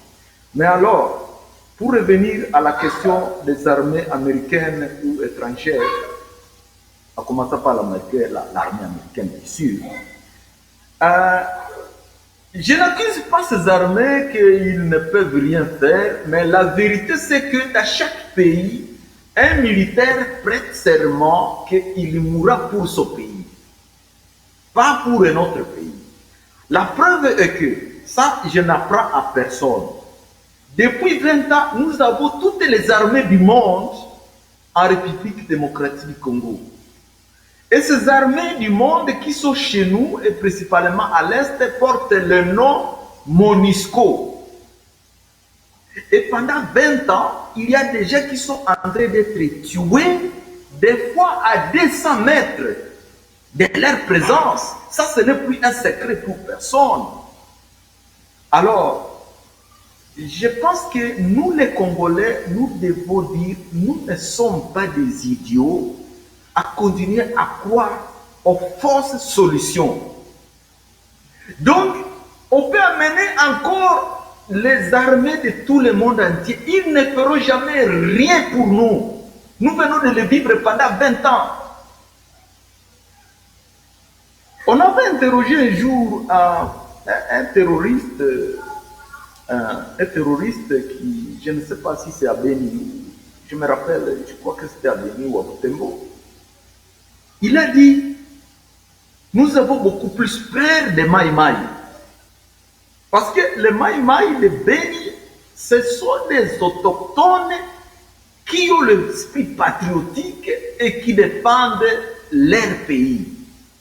Mais alors, pour revenir à la question des armées américaines ou étrangères, en commençant par l'armée américaine, bien sûr, je n'accuse pas ces armées qu'ils ne peuvent rien faire, mais la vérité c'est que dans chaque pays, un militaire prête serment qu'il mourra pour son pays, pas pour un autre pays. La preuve est que, ça je n'apprends à personne, depuis 20 ans, nous avons toutes les armées du monde en République démocratique du Congo. Et ces armées du monde qui sont chez nous, et principalement à l'Est, portent le nom MONUSCO. Et pendant 20 ans, il y a des gens qui sont en train d'être tués, des fois à 200 mètres de leur présence. Ça, ce n'est plus un secret pour personne. Alors, je pense que nous les Congolais, nous devons dire, nous ne sommes pas des idiots à continuer à croire aux fausses solutions. Donc, on peut amener encore les armées de tout le monde entier. Ils ne feront jamais rien pour nous. Nous venons de le vivre pendant 20 ans. On avait interrogé un jour un terroriste, un terroriste qui, je ne sais pas si c'est à Béni, je me rappelle, je crois que c'était à Béni ou à Butembo. Il a dit, nous avons beaucoup plus peur des Maïmaï. Parce que les Maïmaï de Béni, ce sont des autochtones qui ont l'esprit patriotique et qui défendent leur pays.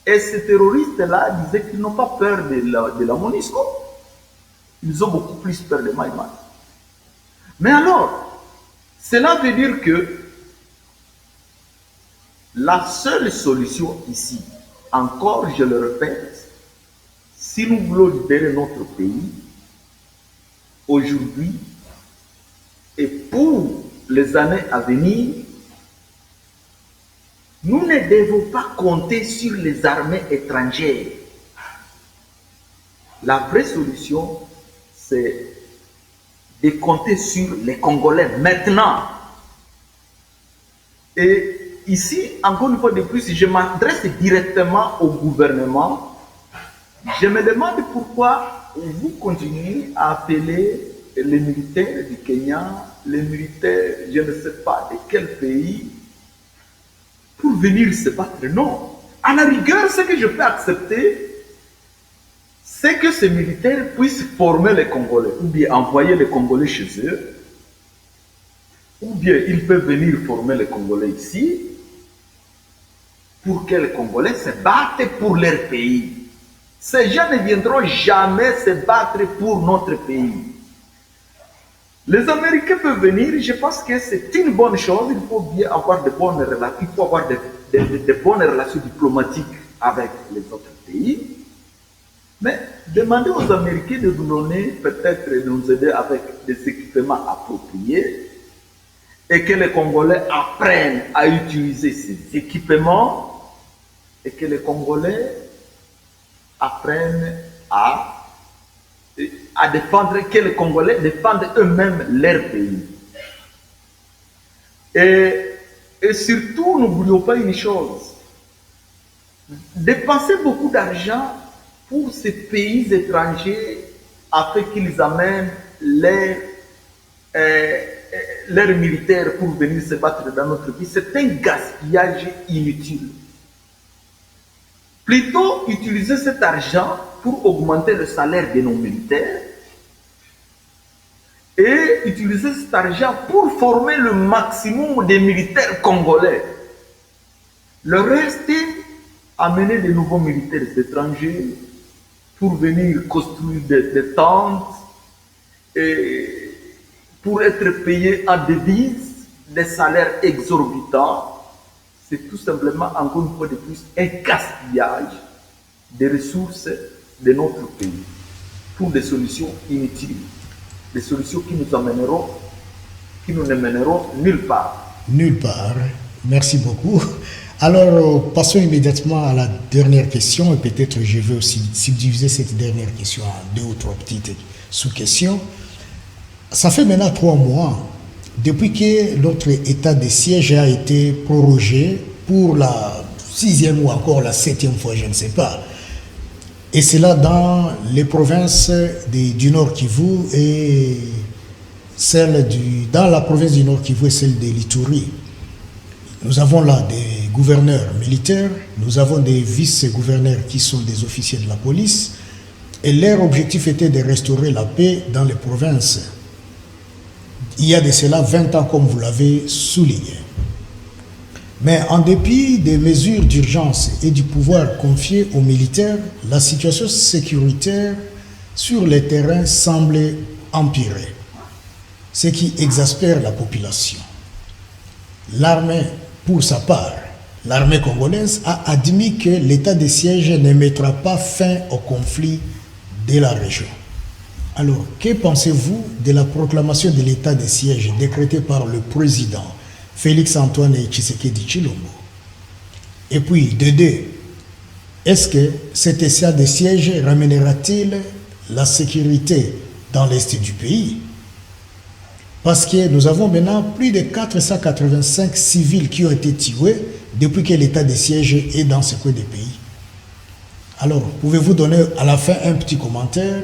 Et ces terroristes-là disaient qu'ils n'ont pas peur de la MONUSCO. Ils ont beaucoup plus peur des Maïmaï. Mais alors, cela veut dire que la seule solution ici, encore je le répète, si nous voulons libérer notre pays, aujourd'hui et pour les années à venir, nous ne devons pas compter sur les armées étrangères. La vraie solution, c'est de compter sur les Congolais maintenant. Et ici, encore une fois de plus, je m'adresse directement au gouvernement. Je me demande pourquoi vous continuez à appeler les militaires du Kenya, les militaires, je ne sais pas de quel pays, pour venir se battre. Non. À la rigueur, ce que je peux accepter, c'est que ces militaires puissent former les Congolais, ou bien envoyer les Congolais chez eux, ou bien ils peuvent venir former les Congolais ici, pour que les Congolais se battent pour leur pays. Ces gens ne viendront jamais se battre pour notre pays. Les Américains peuvent venir, je pense que c'est une bonne chose, il faut bien avoir de bonnes relations, il faut avoir de bonnes relations diplomatiques avec les autres pays. Mais demander aux Américains de nous donner, peut-être de nous aider avec des équipements appropriés, et que les Congolais apprennent à utiliser ces équipements, et que les Congolais apprennent à défendre, que les Congolais défendent eux-mêmes leur pays. Et surtout, n'oublions pas une chose, dépenser beaucoup d'argent pour ces pays étrangers afin qu'ils amènent leurs militaires pour venir se battre dans notre pays, c'est un gaspillage inutile. Plutôt utiliser cet argent pour augmenter le salaire de nos militaires et utiliser cet argent pour former le maximum des militaires congolais. Le reste, amener de nouveaux militaires étrangers pour venir construire des tentes et pour être payés en devises, des salaires exorbitants. C'est tout simplement, encore une fois de plus, un gaspillage des ressources de notre pays pour des solutions inutiles, des solutions qui nous amèneront, qui nous ne mèneront nulle part. Nulle part. Merci beaucoup. Alors, passons immédiatement à la dernière question, et peut-être je vais aussi subdiviser cette dernière question en 2 ou 3 petites sous-questions. Ça fait maintenant 3 mois depuis que notre état de siège a été prorogé pour la 6e ou encore la 7e fois, je ne sais pas. Et cela dans les provinces du Nord Kivu et dans la province du Nord Kivu et celle de l'Ituri. Nous avons là des gouverneurs militaires, nous avons des vice-gouverneurs qui sont des officiers de la police, et leur objectif était de restaurer la paix dans les provinces. Il y a de cela 20 ans, comme vous l'avez souligné. Mais en dépit des mesures d'urgence et du pouvoir confié aux militaires, la situation sécuritaire sur les terrains semble empirer, ce qui exaspère la population. L'armée, pour sa part, l'armée congolaise a admis que l'état de siège ne mettra pas fin au conflit de la région. Alors, que pensez-vous de la proclamation de l'état de siège décrété par le président Félix-Antoine Tshisekedi Tshilombo? Et puis, de deux, est-ce que cet état de siège ramènera-t-il la sécurité dans l'est du pays? Parce que nous avons maintenant plus de 485 civils qui ont été tués depuis que l'état de siège est dans ce coin du pays. Alors, pouvez-vous donner à la fin un petit commentaire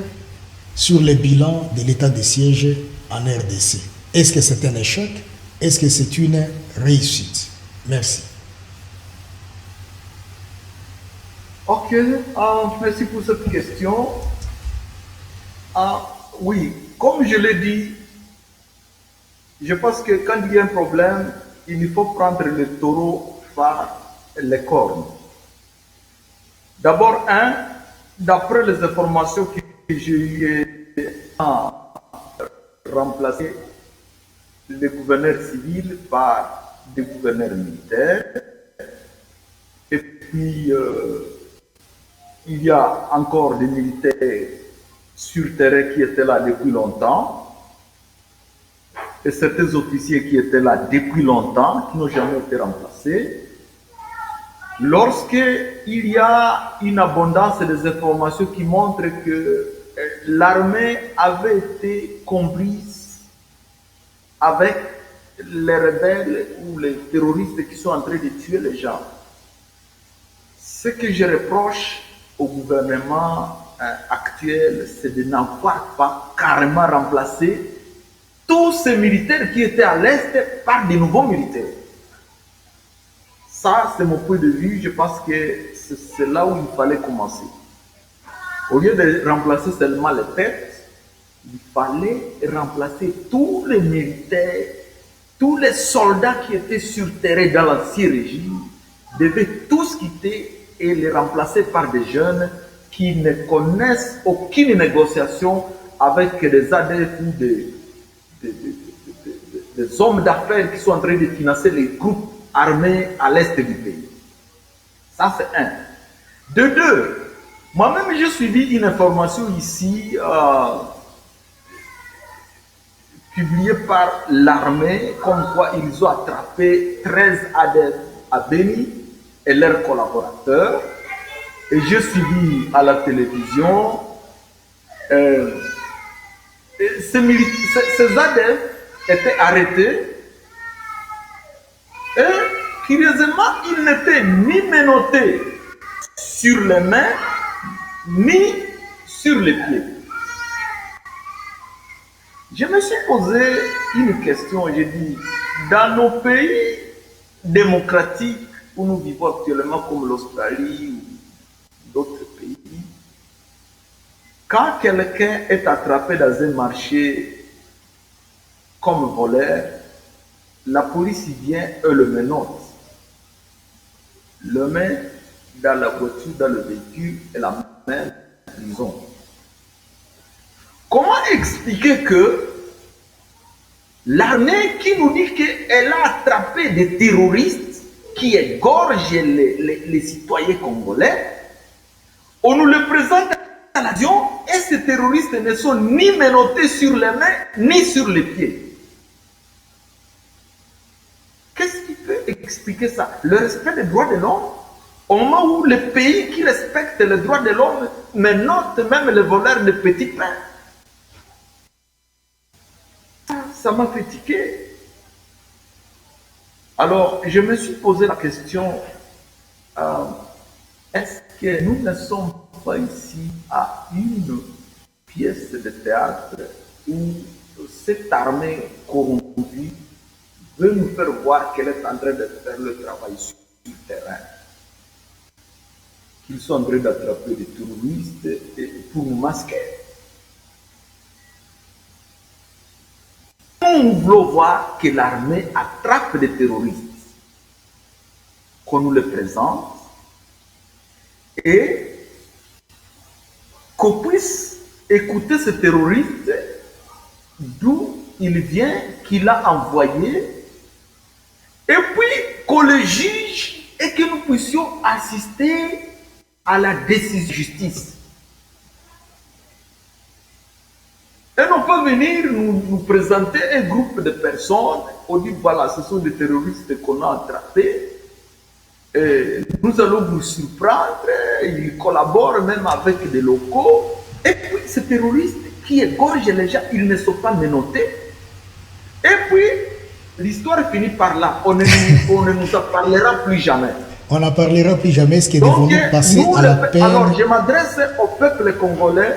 sur le bilan de l'état de siège en RDC? Est-ce que c'est un échec? Est-ce que c'est une réussite? Merci. Ok, merci pour cette question. Oui, comme je l'ai dit, je pense que quand il y a un problème, il faut prendre le taureau par les cornes. D'abord, d'après les informations que j'ai eues, remplacer le gouverneur civil par des gouverneurs militaires. Et puis, il y a encore des militaires sur terrain qui étaient là depuis longtemps. Et certains officiers qui étaient là depuis longtemps, qui n'ont jamais été remplacés. Lorsqu'il y a une abondance des informations qui montrent que l'armée avait été comprise avec les rebelles ou les terroristes qui sont en train de tuer les gens, ce que je reproche au gouvernement actuel, c'est de n'avoir pas carrément remplacé tous ces militaires qui étaient à l'Est par de nouveaux militaires. Ça, c'est mon point de vue. Je pense que c'est là où il fallait commencer. Au lieu de remplacer seulement les têtes, il fallait remplacer tous les militaires, tous les soldats qui étaient sur terrain dans l'ancien régime, devaient tous quitter et les remplacer par des jeunes qui ne connaissent aucune négociation avec des ADF ou des hommes d'affaires qui sont en train de financer les groupes armés à l'est du pays. Ça, c'est un. De deux, moi-même, j'ai suivi une information ici publiée par l'armée, comme quoi ils ont attrapé 13 ADF à Beni et leurs collaborateurs. Et j'ai suivi à la télévision ces ADF étaient arrêtés et curieusement, ils n'étaient ni menottés sur les mains ni sur les pieds. Je me suis posé une question, j'ai dit, dans nos pays démocratiques où nous vivons actuellement comme l'Australie ou d'autres pays, quand quelqu'un est attrapé dans un marché comme voleur, la police vient et le menotte, le met dans la voiture, dans le véhicule et la met en prison. Comment expliquer que l'armée qui nous dit qu'elle a attrapé des terroristes qui égorgent les citoyens congolais, on nous le présente à l'avion et ces terroristes ne sont ni menottés sur les mains ni sur les pieds. Qu'est-ce qui peut expliquer ça? Le respect des droits de l'homme, au moment où les pays qui respectent les droits de l'homme menottent même les voleurs de petits pains. Ça m'a fait tiquer. Alors, je me suis posé la question, est-ce que nous ne sommes pas ici à une pièce de théâtre où cette armée corrompue veut nous faire voir qu'elle est en train de faire le travail sur le terrain, qu'ils sont en train d'attraper des terroristes pour nous masquer. Nous voulons voir que l'armée attrape des terroristes, qu'on nous les présente et qu'on puisse écouter ce terroriste d'où il vient, qu'il a envoyé, et puis qu'on le juge et que nous puissions assister à la décision de justice. Et non pas venir nous présenter un groupe de personnes, on dit voilà, ce sont des terroristes qu'on a attrapés, et nous allons vous surprendre, ils collaborent même avec des locaux, et puis ces terroristes qui égorgent les gens, ils ne sont pas menottés, et puis l'histoire finit par là, on ne nous en parlera plus jamais. On n'en parlera plus jamais, ce qui est Donc, devenu passer nous, à la peine. alors je m'adresse au peuple congolais.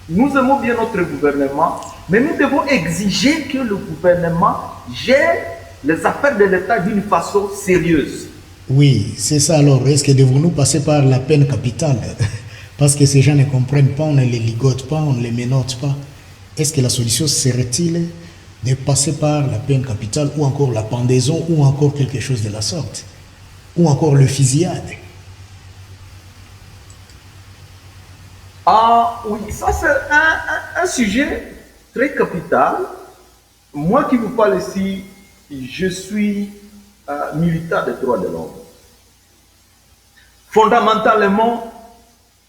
Nous aimons bien notre gouvernement, mais nous devons exiger que le gouvernement gère les affaires de l'État d'une façon sérieuse. Oui, c'est ça alors. Est-ce que devons-nous passer par la peine capitale? Parce que ces gens ne comprennent pas, on ne les ligote pas, on ne les ménote pas. Est-ce que la solution serait-il de passer par la peine capitale ou encore la pendaison ou encore quelque chose de la sorte? Ou encore le fusillade? Ah oui, ça c'est un sujet très capital. Moi qui vous parle ici, je suis militant des droits de l'homme. Fondamentalement,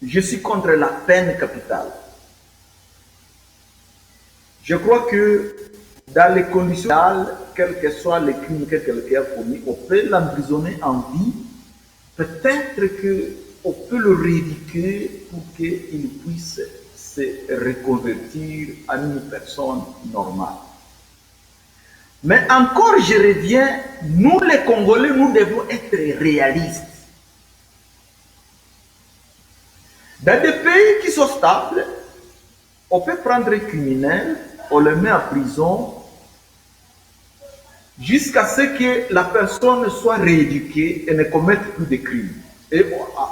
je suis contre la peine capitale. Je crois que dans les conditions légales, quels que soient les crimes que quelqu'un a commis, on peut l'emprisonner en vie. Peut-être qu'on peut le rééduquer pour qu'il puisse se reconvertir en une personne normale. Mais encore, je reviens, nous les Congolais, nous devons être réalistes. Dans des pays qui sont stables, on peut prendre un criminel, on le met en prison jusqu'à ce que la personne soit rééduquée et ne commette plus de crimes. Et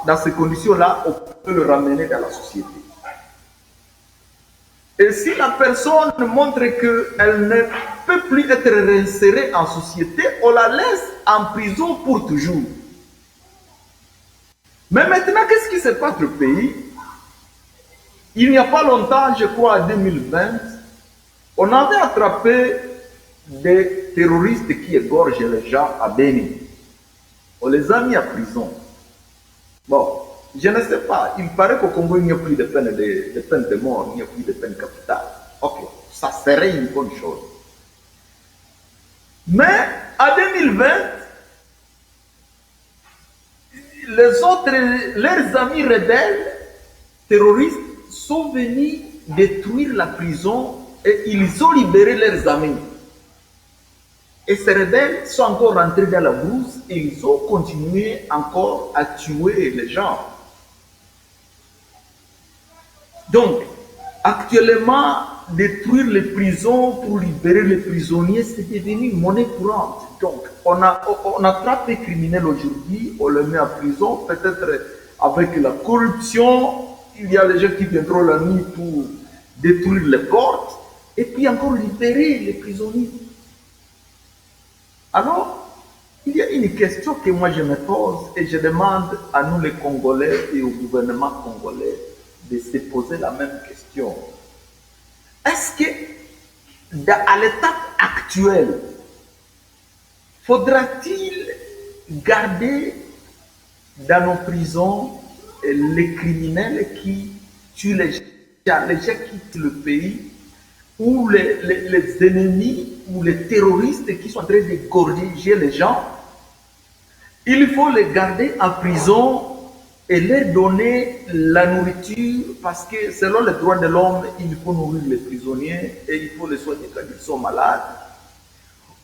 dans ces conditions-là, on peut le ramener dans la société. Et si la personne montre qu'elle ne peut plus être réinsérée en société, on la laisse en prison pour toujours. Mais maintenant, qu'est-ce qui se passe dans le pays? Il n'y a pas longtemps, je crois en 2020, on avait attrapé des terroristes qui égorgent les gens à Béni. On les a mis en prison. Bon, je ne sais pas, il paraît qu'au Congo, il n'y a plus de peine de mort, il n'y a plus de peine capitale. Ok, ça serait une bonne chose. Mais en 2020, les autres, leurs amis rebelles, terroristes, sont venus détruire la prison et ils ont libéré leurs amis. Et ces rebelles sont encore rentrés dans la brousse et ils ont continué encore à tuer les gens. Donc, actuellement, détruire les prisons pour libérer les prisonniers, c'est devenu une monnaie courante. Donc, on attrape les criminels aujourd'hui, on les met en prison, peut-être avec la corruption, il y a les gens qui viendront la nuit pour détruire les portes, et puis encore libérer les prisonniers. Alors, il y a une question que moi je me pose et je demande à nous les Congolais et au gouvernement congolais de se poser la même question. Est-ce que, à l'étape actuelle, faudra-t-il garder dans nos prisons les criminels qui tuent les gens qui quittent le pays, ou les ennemis ou les terroristes qui sont en train d'égorger les gens? Il faut les garder en prison et leur donner la nourriture, parce que selon les droits de l'homme, il faut nourrir les prisonniers et il faut les soigner quand ils sont malades.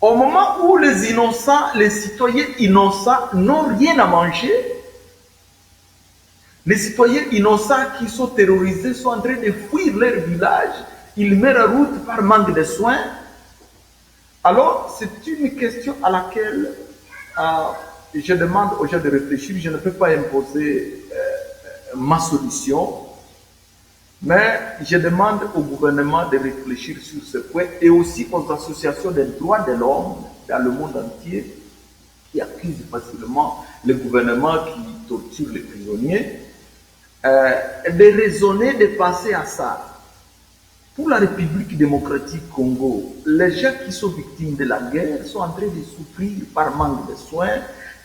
Au moment où les innocents, les citoyens innocents n'ont rien à manger, les citoyens innocents qui sont terrorisés sont en train de fuir leur village, ils meurent en route par manque de soins. Alors, c'est une question à laquelle je demande aux gens de réfléchir. Je ne peux pas imposer ma solution, mais je demande au gouvernement de réfléchir sur ce point et aussi aux associations des droits de l'homme dans le monde entier qui accusent facilement le gouvernement qui torture les prisonniers, de raisonner, de passer à ça. Pour la République démocratique Congo, les gens qui sont victimes de la guerre sont en train de souffrir par manque de soins,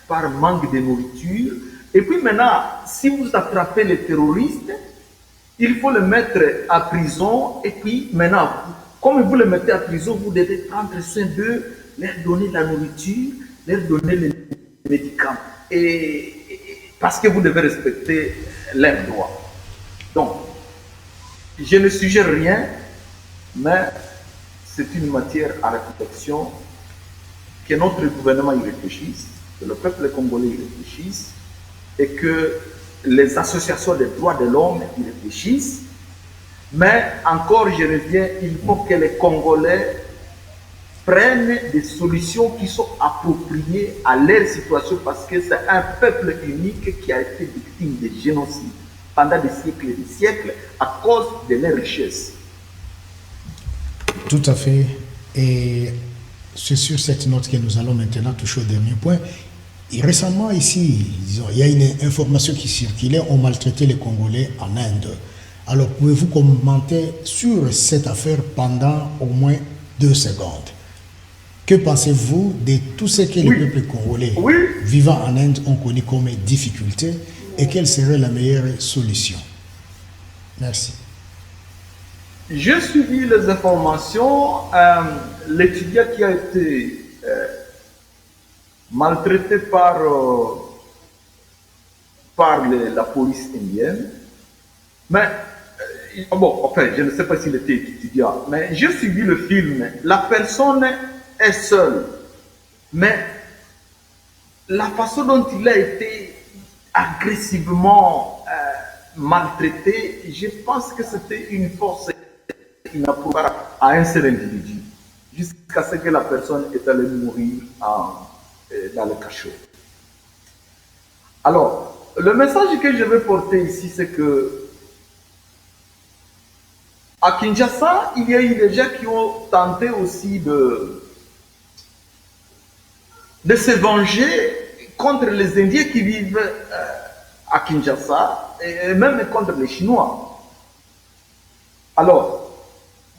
par manque de nourriture. Et puis maintenant, si vous attrapez les terroristes, il faut les mettre à prison. Et puis maintenant, comme vous les mettez à prison, vous devez prendre soin d'eux, leur donner la nourriture, leur donner les médicaments. Parce que vous devez respecter leurs droits. Donc, je ne suggère rien, mais c'est une matière à réflexion, que notre gouvernement y réfléchisse que le peuple congolais y réfléchisse et que les associations des droits de l'homme y réfléchissent. Mais encore, je reviens, il faut que les Congolais prennent des solutions qui sont appropriées à leur situation parce que c'est un peuple unique qui a été victime de génocide pendant des siècles et des siècles à cause de leurs richesses. Tout à fait. Et c'est sur cette note que nous allons maintenant toucher au dernier point. Et récemment, ici, disons, il y a une information qui circulait, on maltraitait les Congolais en Inde. Alors, pouvez-vous commenter sur cette affaire pendant au moins 2 secondes? Que pensez-vous de tout ce que les peuples congolais vivant en Inde ont connu comme difficultés et quelle serait la meilleure solution? Merci. J'ai suivi les informations. L'étudiant qui a été maltraité par la police indienne. Mais, bon, enfin, je ne sais pas s'il était étudiant, mais j'ai suivi le film. La personne est seule. Mais la façon dont il a été agressivement maltraité, je pense que c'était une force inappropriée à un seul individu, jusqu'à ce que la personne est allée mourir dans le cachot. Alors, le message que je vais porter ici, c'est que à Kinshasa, il y a eu des gens qui ont tenté aussi de se venger contre les Indiens qui vivent à Kinshasa et même contre les Chinois. Alors,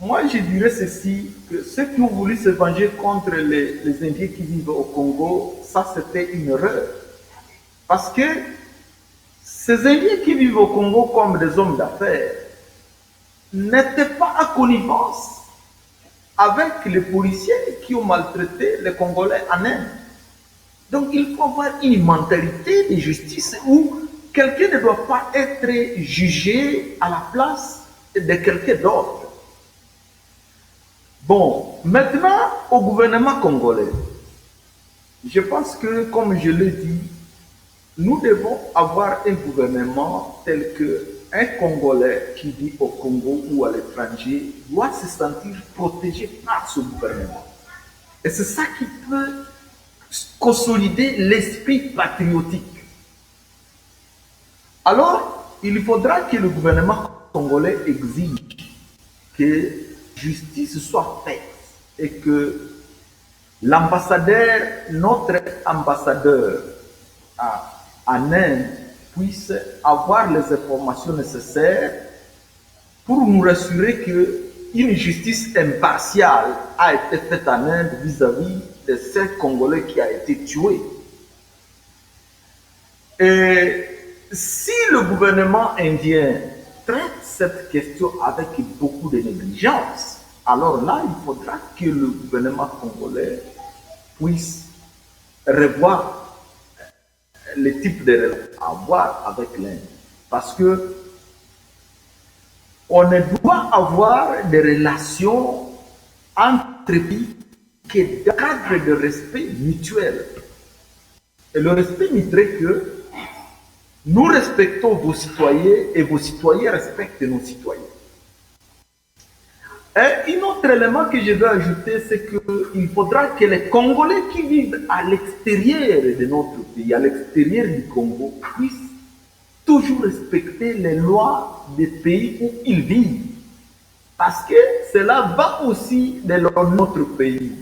moi je dirais ceci, que ceux qui ont voulu se venger contre les Indiens qui vivent au Congo, ça c'était une erreur. Parce que ces Indiens qui vivent au Congo comme des hommes d'affaires n'étaient pas à connivence avec les policiers qui ont maltraité les Congolais en Inde. Donc il faut avoir une mentalité de justice où quelqu'un ne doit pas être jugé à la place de quelqu'un d'autre. Bon, maintenant au gouvernement congolais, je pense que, comme je l'ai dit, nous devons avoir un gouvernement tel que un Congolais qui vit au Congo ou à l'étranger doit se sentir protégé par ce gouvernement. Et c'est ça qui peut consolider l'esprit patriotique. Alors, il faudra que le gouvernement congolais exige que justice soit faite et que l'ambassadeur, notre ambassadeur en Inde, puisse avoir les informations nécessaires pour nous rassurer qu'une justice impartiale a été faite en Inde vis-à-vis de ce Congolais qui a été tué. Et si le gouvernement indien traite cette question avec beaucoup de négligence, alors là, il faudra que le gouvernement congolais puisse revoir les types de relations à avoir avec l'Inde. Parce que on ne doit avoir des relations entre pays que dans le cadre de respect mutuel. Et le respect mutuel que nous respectons vos citoyens et vos citoyens respectent nos citoyens. Et un autre élément que je veux ajouter, c'est qu'il faudra que les Congolais qui vivent à l'extérieur de notre pays, à l'extérieur du Congo, puissent toujours respecter les lois des pays où ils vivent. Parce que cela va aussi de notre pays.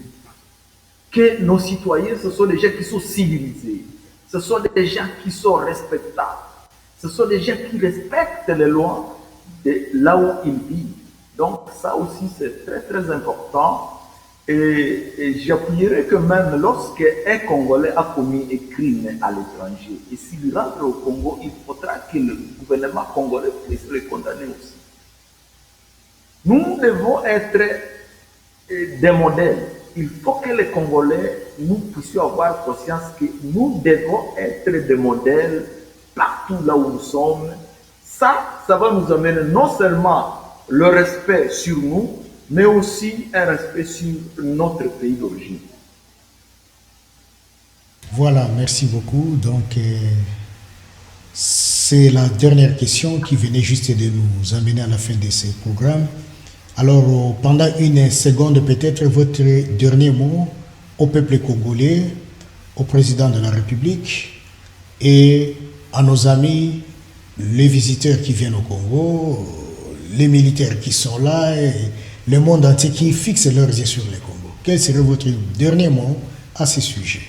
Que nos citoyens, ce sont des gens qui sont civilisés. Ce sont des gens qui sont respectables. Ce sont des gens qui respectent les lois de là où ils vivent. Donc ça aussi c'est très très important et j'appuierai que même lorsque un Congolais a commis un crime à l'étranger et s'il rentre au Congo, il faudra que le gouvernement congolais puisse le condamner aussi. Nous devons être des modèles. Il faut que les Congolais, nous puissions avoir conscience que nous devons être des modèles partout là où nous sommes. Ça va nous amener non seulement le respect sur nous, mais aussi un respect sur notre pays d'origine. Voilà, merci beaucoup. Donc, c'est la dernière question qui venait juste de nous amener à la fin de ce programme. Alors, pendant une seconde, peut-être votre dernier mot au peuple congolais, au président de la République et à nos amis, les visiteurs qui viennent au Congo, les militaires qui sont là, et le monde entier qui fixe leurs yeux sur le Congo. Quel serait votre dernier mot à ce sujet?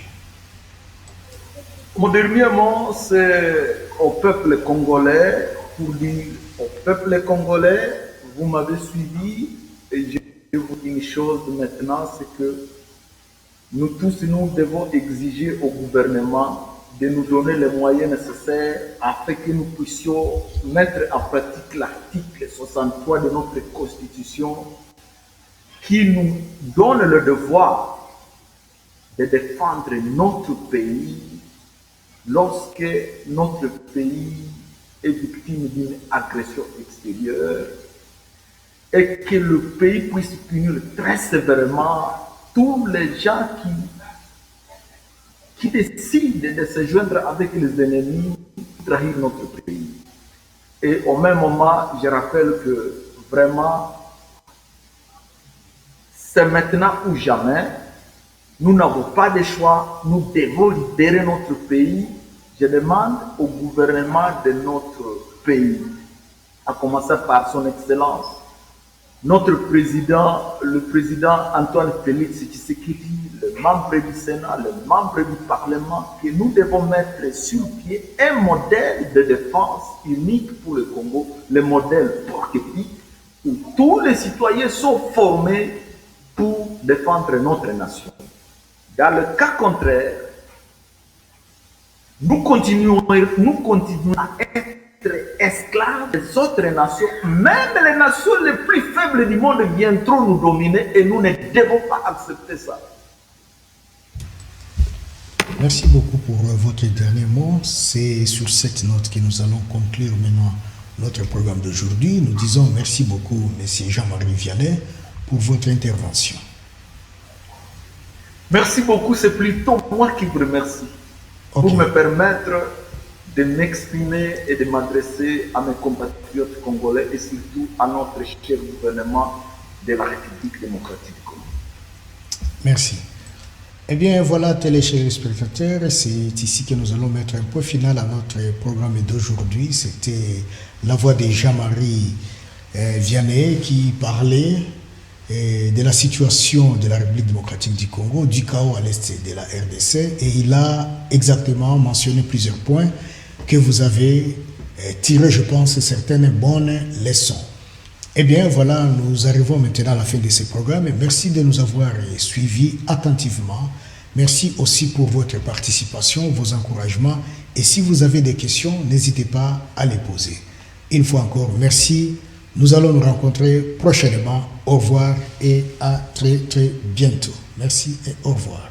Mon dernier mot, c'est au peuple congolais, pour dire au peuple congolais, vous m'avez suivi et je vous dis une chose maintenant, c'est que nous tous, nous devons exiger au gouvernement de nous donner les moyens nécessaires afin que nous puissions mettre en pratique l'article 63 de notre Constitution qui nous donne le devoir de défendre notre pays lorsque notre pays est victime d'une agression extérieure et que le pays puisse punir très sévèrement tous les gens qui décident de se joindre avec les ennemis pour trahir notre pays. Et au même moment, je rappelle que vraiment, c'est maintenant ou jamais. Nous n'avons pas de choix, nous devons libérer notre pays. Je demande au gouvernement de notre pays, à commencer par son Excellence, notre président, le président Antoine Félix Tshisekedi, le membre du Sénat, le membre du Parlement, que nous devons mettre sur pied un modèle de défense unique pour le Congo, le modèle prototype, où tous les citoyens sont formés pour défendre notre nation. Dans le cas contraire, nous continuons à être esclaves des autres nations. Même les nations les plus faibles du monde viendront nous dominer et nous ne devons pas accepter ça. Merci beaucoup pour votre dernier mot. C'est sur cette note que nous allons conclure maintenant notre programme d'aujourd'hui. Nous disons merci beaucoup, M. Jean-Marie Vianney, pour votre intervention. Merci beaucoup, c'est plutôt moi qui vous remercie pour me permettre de m'exprimer et de m'adresser à mes compatriotes congolais et surtout à notre cher gouvernement de la République démocratique du Congo. Merci. Eh bien, voilà, téléspectateurs, c'est ici que nous allons mettre un point final à notre programme d'aujourd'hui. C'était la voix de Jean-Marie Vianney qui parlait de la situation de la République démocratique du Congo, du chaos à l'est de la RDC, et il a exactement mentionné plusieurs points que vous avez tiré, je pense, certaines bonnes leçons. Eh bien, voilà, nous arrivons maintenant à la fin de ce programme. Merci de nous avoir suivis attentivement. Merci aussi pour votre participation, vos encouragements. Et si vous avez des questions, n'hésitez pas à les poser. Une fois encore, merci. Nous allons nous rencontrer prochainement. Au revoir et à très bientôt. Merci et au revoir.